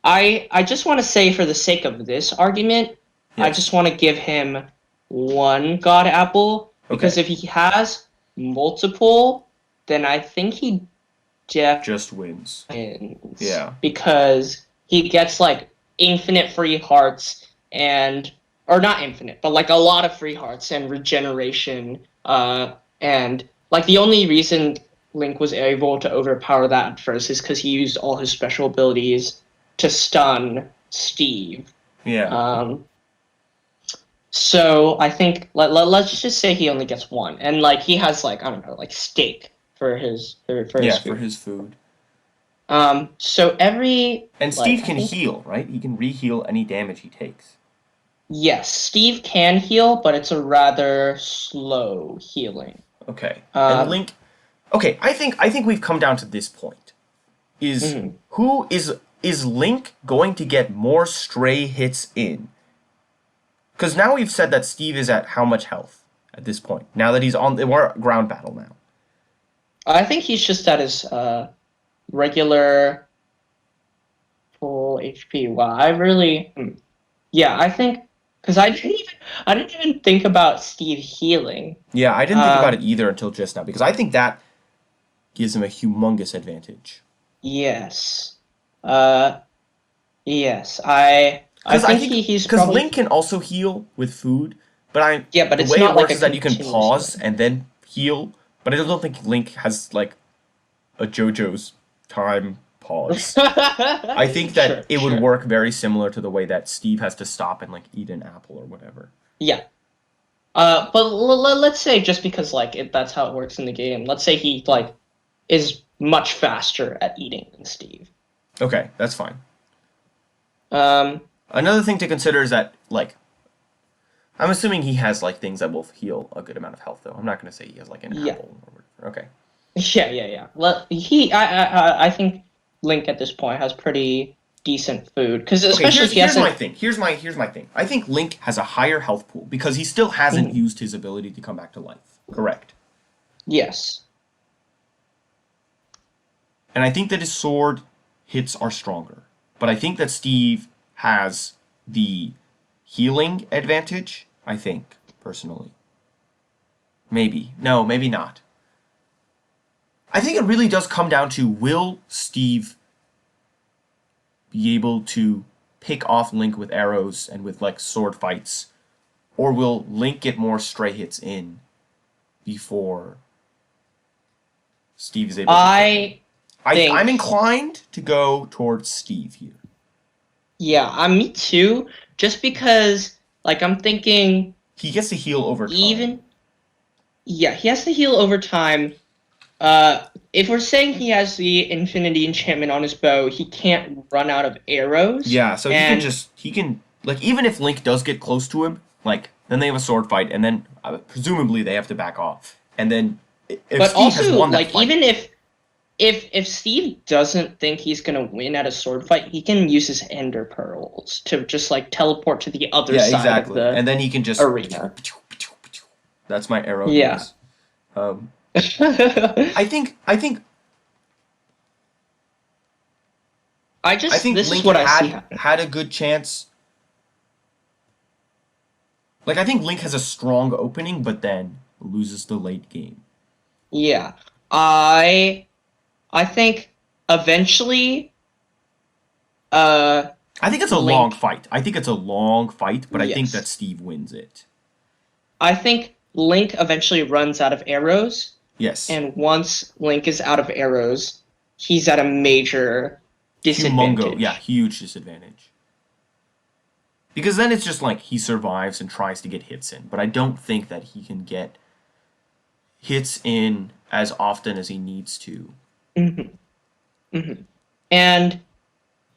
Speaker 3: I just want to say for the sake of this argument, I
Speaker 2: Yes.
Speaker 3: just want to give him one God apple because
Speaker 2: Okay.
Speaker 3: if he has multiple, then I think he definitely
Speaker 2: Just wins.
Speaker 3: wins
Speaker 2: Yeah.
Speaker 3: because he gets like infinite free hearts and or not infinite, but like a lot of free hearts and regeneration. And like the only reason Link was able to overpower that at first is because he used all his special abilities to stun Steve.
Speaker 2: Yeah.
Speaker 3: Um, so I think let's just say he only gets one, and like he has like I don't know like steak for his
Speaker 2: Yeah, for
Speaker 3: food.
Speaker 2: his food.
Speaker 3: So every
Speaker 2: And
Speaker 3: like
Speaker 2: Steve
Speaker 3: I
Speaker 2: can
Speaker 3: think
Speaker 2: heal, right? He can re-heal any damage he takes.
Speaker 3: yes, Steve can heal, but it's a rather slow healing.
Speaker 2: Okay. And
Speaker 3: Um,
Speaker 2: Link. Okay, I think we've come down to this point. Is
Speaker 3: mhm.
Speaker 2: who is Link going to get more stray hits in? Because now we've said that Steve is at how much health at this point? Now that we're at ground battle now.
Speaker 3: I think he's just at his regular full HP. Wow, yeah, I think because I didn't even think about Steve healing.
Speaker 2: Yeah, I didn't think about it
Speaker 3: Um,
Speaker 2: either until just now because I think that gives him a humongous advantage.
Speaker 3: yes, uh, yes, I
Speaker 2: Because I
Speaker 3: think
Speaker 2: think
Speaker 3: he's
Speaker 2: because
Speaker 3: probably
Speaker 2: Link can also heal with food, but
Speaker 3: yeah, but
Speaker 2: the
Speaker 3: it's
Speaker 2: way it
Speaker 3: not like
Speaker 2: works
Speaker 3: a
Speaker 2: is that you can
Speaker 3: continuous
Speaker 2: pause
Speaker 3: healing.
Speaker 2: and then heal. But I don't think Link has like a JoJo's time pause. I think that
Speaker 3: Sure,
Speaker 2: it would
Speaker 3: sure.
Speaker 2: work very similar to the way that Steve has to stop and like eat an apple or whatever.
Speaker 3: Yeah. But let's say just because like that's how it works in the game. Let's say he like is much faster at eating than Steve.
Speaker 2: Okay, that's fine.
Speaker 3: Um,
Speaker 2: Another thing to consider is that like I'm assuming he has like things that will heal a good amount of health though. I'm not gonna say he has like an
Speaker 3: yeah.
Speaker 2: apple or whatever. Okay.
Speaker 3: Yeah. Well, I think Link at this point has pretty decent food because
Speaker 2: Okay,
Speaker 3: especially he
Speaker 2: here's my
Speaker 3: hasn't.
Speaker 2: thing. Here's my thing. I think Link has a higher health pool because he still hasn't
Speaker 3: Mhm.
Speaker 2: used his ability to come back to life. Correct.
Speaker 3: Yes.
Speaker 2: And I think that his sword hits are stronger. But I think that Steve has the healing advantage, I think, personally. Maybe. No, maybe not. I think it really does come down to will Steve be able to pick off Link with arrows and with like sword fights, or will Link get more stray hits in before Steve is able to kill him?
Speaker 3: I
Speaker 2: I'm
Speaker 3: think,
Speaker 2: inclined to go towards Steve here.
Speaker 3: yeah, me too. Just because, like, I'm thinking
Speaker 2: He gets to heal over time.
Speaker 3: even, yeah, he has to heal over time. If we're saying he has the Infinity Enchantment on his bow, he can't run out of arrows.
Speaker 2: Yeah, so
Speaker 3: And
Speaker 2: he can like even if Link does get close to him, like then they have a sword fight, and then presumably they have to back off, and then if
Speaker 3: but
Speaker 2: Steve has
Speaker 3: also,
Speaker 2: won that
Speaker 3: like,
Speaker 2: fight,
Speaker 3: even if Steve doesn't think he's gonna win at a sword fight, he can use his Ender Pearls to just like teleport to the other
Speaker 2: yeah,
Speaker 3: side of
Speaker 2: exactly,
Speaker 3: the
Speaker 2: and then he can just
Speaker 3: arena.
Speaker 2: that's my arrow
Speaker 3: Yeah.
Speaker 2: noise. Um,
Speaker 3: I
Speaker 2: I
Speaker 3: just
Speaker 2: think
Speaker 3: this is
Speaker 2: Link
Speaker 3: what I see happening.
Speaker 2: had a good chance. Like I think Link has a strong opening, but then loses the late game.
Speaker 3: Yeah. I I think eventually uh
Speaker 2: I think it's a long
Speaker 3: Link
Speaker 2: fight. I think it's a long fight, but I think that
Speaker 3: yes.
Speaker 2: Steve wins it.
Speaker 3: I think Link eventually runs out of arrows,
Speaker 2: Yes.
Speaker 3: and once Link is out of arrows, he's at a major
Speaker 2: Humongo, yeah,
Speaker 3: disadvantage.
Speaker 2: huge disadvantage. Because then it's just like he survives and tries to get hits in, but I don't think that he can get hits in as often as he needs to.
Speaker 3: hmm hmm And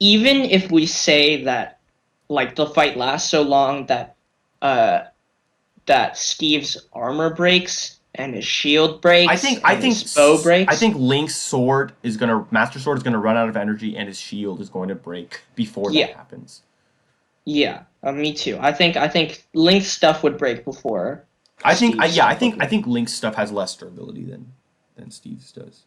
Speaker 3: even if we say that like the fight lasts so long that uh that Steve's armor breaks and his shield breaks and his bow
Speaker 2: I
Speaker 3: breaks,
Speaker 2: think Link's sword is gonna Master Sword is gonna run out of energy and his shield is going to break before that
Speaker 3: yeah,
Speaker 2: happens.
Speaker 3: yeah, me too. I think Link's stuff would break before Steve's stuff would
Speaker 2: I
Speaker 3: break.
Speaker 2: think Link's stuff has less durability than Steve's does.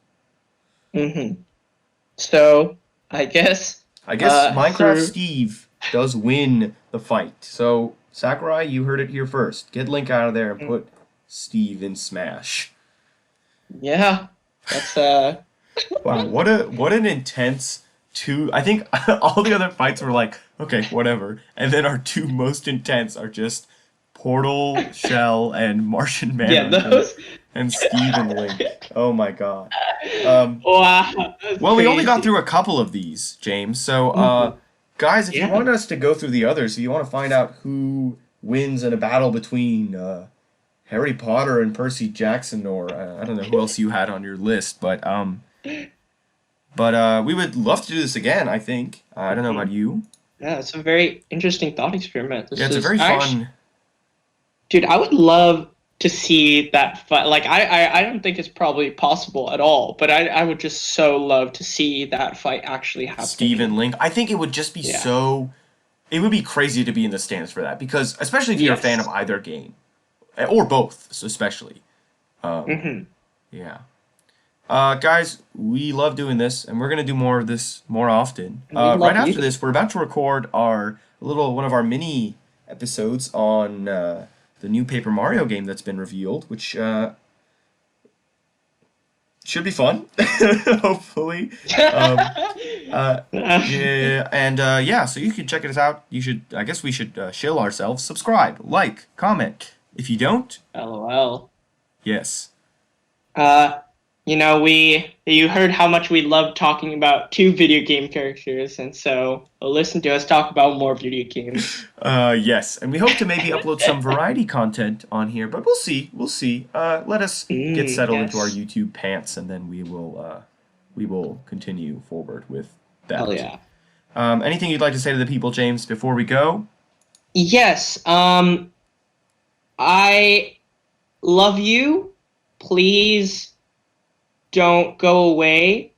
Speaker 3: So I guess
Speaker 2: I guess Minecraft
Speaker 3: through
Speaker 2: Steve does win the fight. So Sakurai, you heard it here first. Get Link out of there and put Steve in Smash.
Speaker 3: yeah, that's
Speaker 2: Wow, what an intense two. I think all the other fights were like, okay, whatever. And then our two most intense are just Portal, Shell, and Martian
Speaker 3: yeah
Speaker 2: Manhunter
Speaker 3: those
Speaker 2: and Steve and Link. Oh my god. Um,
Speaker 3: wow that's
Speaker 2: well, we only got
Speaker 3: crazy.
Speaker 2: through a couple of these, James. So,
Speaker 3: Mhm.
Speaker 2: guys, if you
Speaker 3: Yeah.
Speaker 2: want us to go through the others, if you want to find out who wins in a battle between Harry Potter and Percy Jackson, or I don't know who else you had on your list, but we would love to do this again. I think. I don't know about
Speaker 3: Mhm.
Speaker 2: you.
Speaker 3: Yeah, it's a very interesting thought experiment.
Speaker 2: Yeah,
Speaker 3: This
Speaker 2: it's a
Speaker 3: is
Speaker 2: very
Speaker 3: actually,
Speaker 2: fun.
Speaker 3: dude, I would love to see that fight. Like, I don't think it's probably possible at all, but I would just so love to see that fight actually
Speaker 2: Steve and
Speaker 3: happening.
Speaker 2: Link. I think it would just be
Speaker 3: Yeah.
Speaker 2: so. It would be crazy to be in the stands for that because, especially if you're a fan of
Speaker 3: Yes.
Speaker 2: either game or both, especially. Um,
Speaker 3: hmm
Speaker 2: yeah. Guys, we love doing this, and we're gonna do more of this more often.
Speaker 3: And we
Speaker 2: Right
Speaker 3: love
Speaker 2: after
Speaker 3: you.
Speaker 2: this, we're about to record our little one of our mini episodes on the new Paper Mario game that's been revealed, which should be fun, hopefully. Um, yeah, and yeah, so you can check it out. You should, I guess, we should shill ourselves. Subscribe, like, comment. If you don't,
Speaker 3: LOL.
Speaker 2: yes.
Speaker 3: Uh, you heard how much we love talking about two video game characters, and so listen to us talk about more video games.
Speaker 2: Yes, and we hope to maybe upload some variety content on here, but we'll see. We'll see. Let us get settled into our
Speaker 3: Yes.
Speaker 2: YouTube pants, and then we will continue forward with
Speaker 3: Hell
Speaker 2: that.
Speaker 3: yeah.
Speaker 2: Anything you'd like to say to the people, James, before we go?
Speaker 3: Yes. I love you. Please don't go away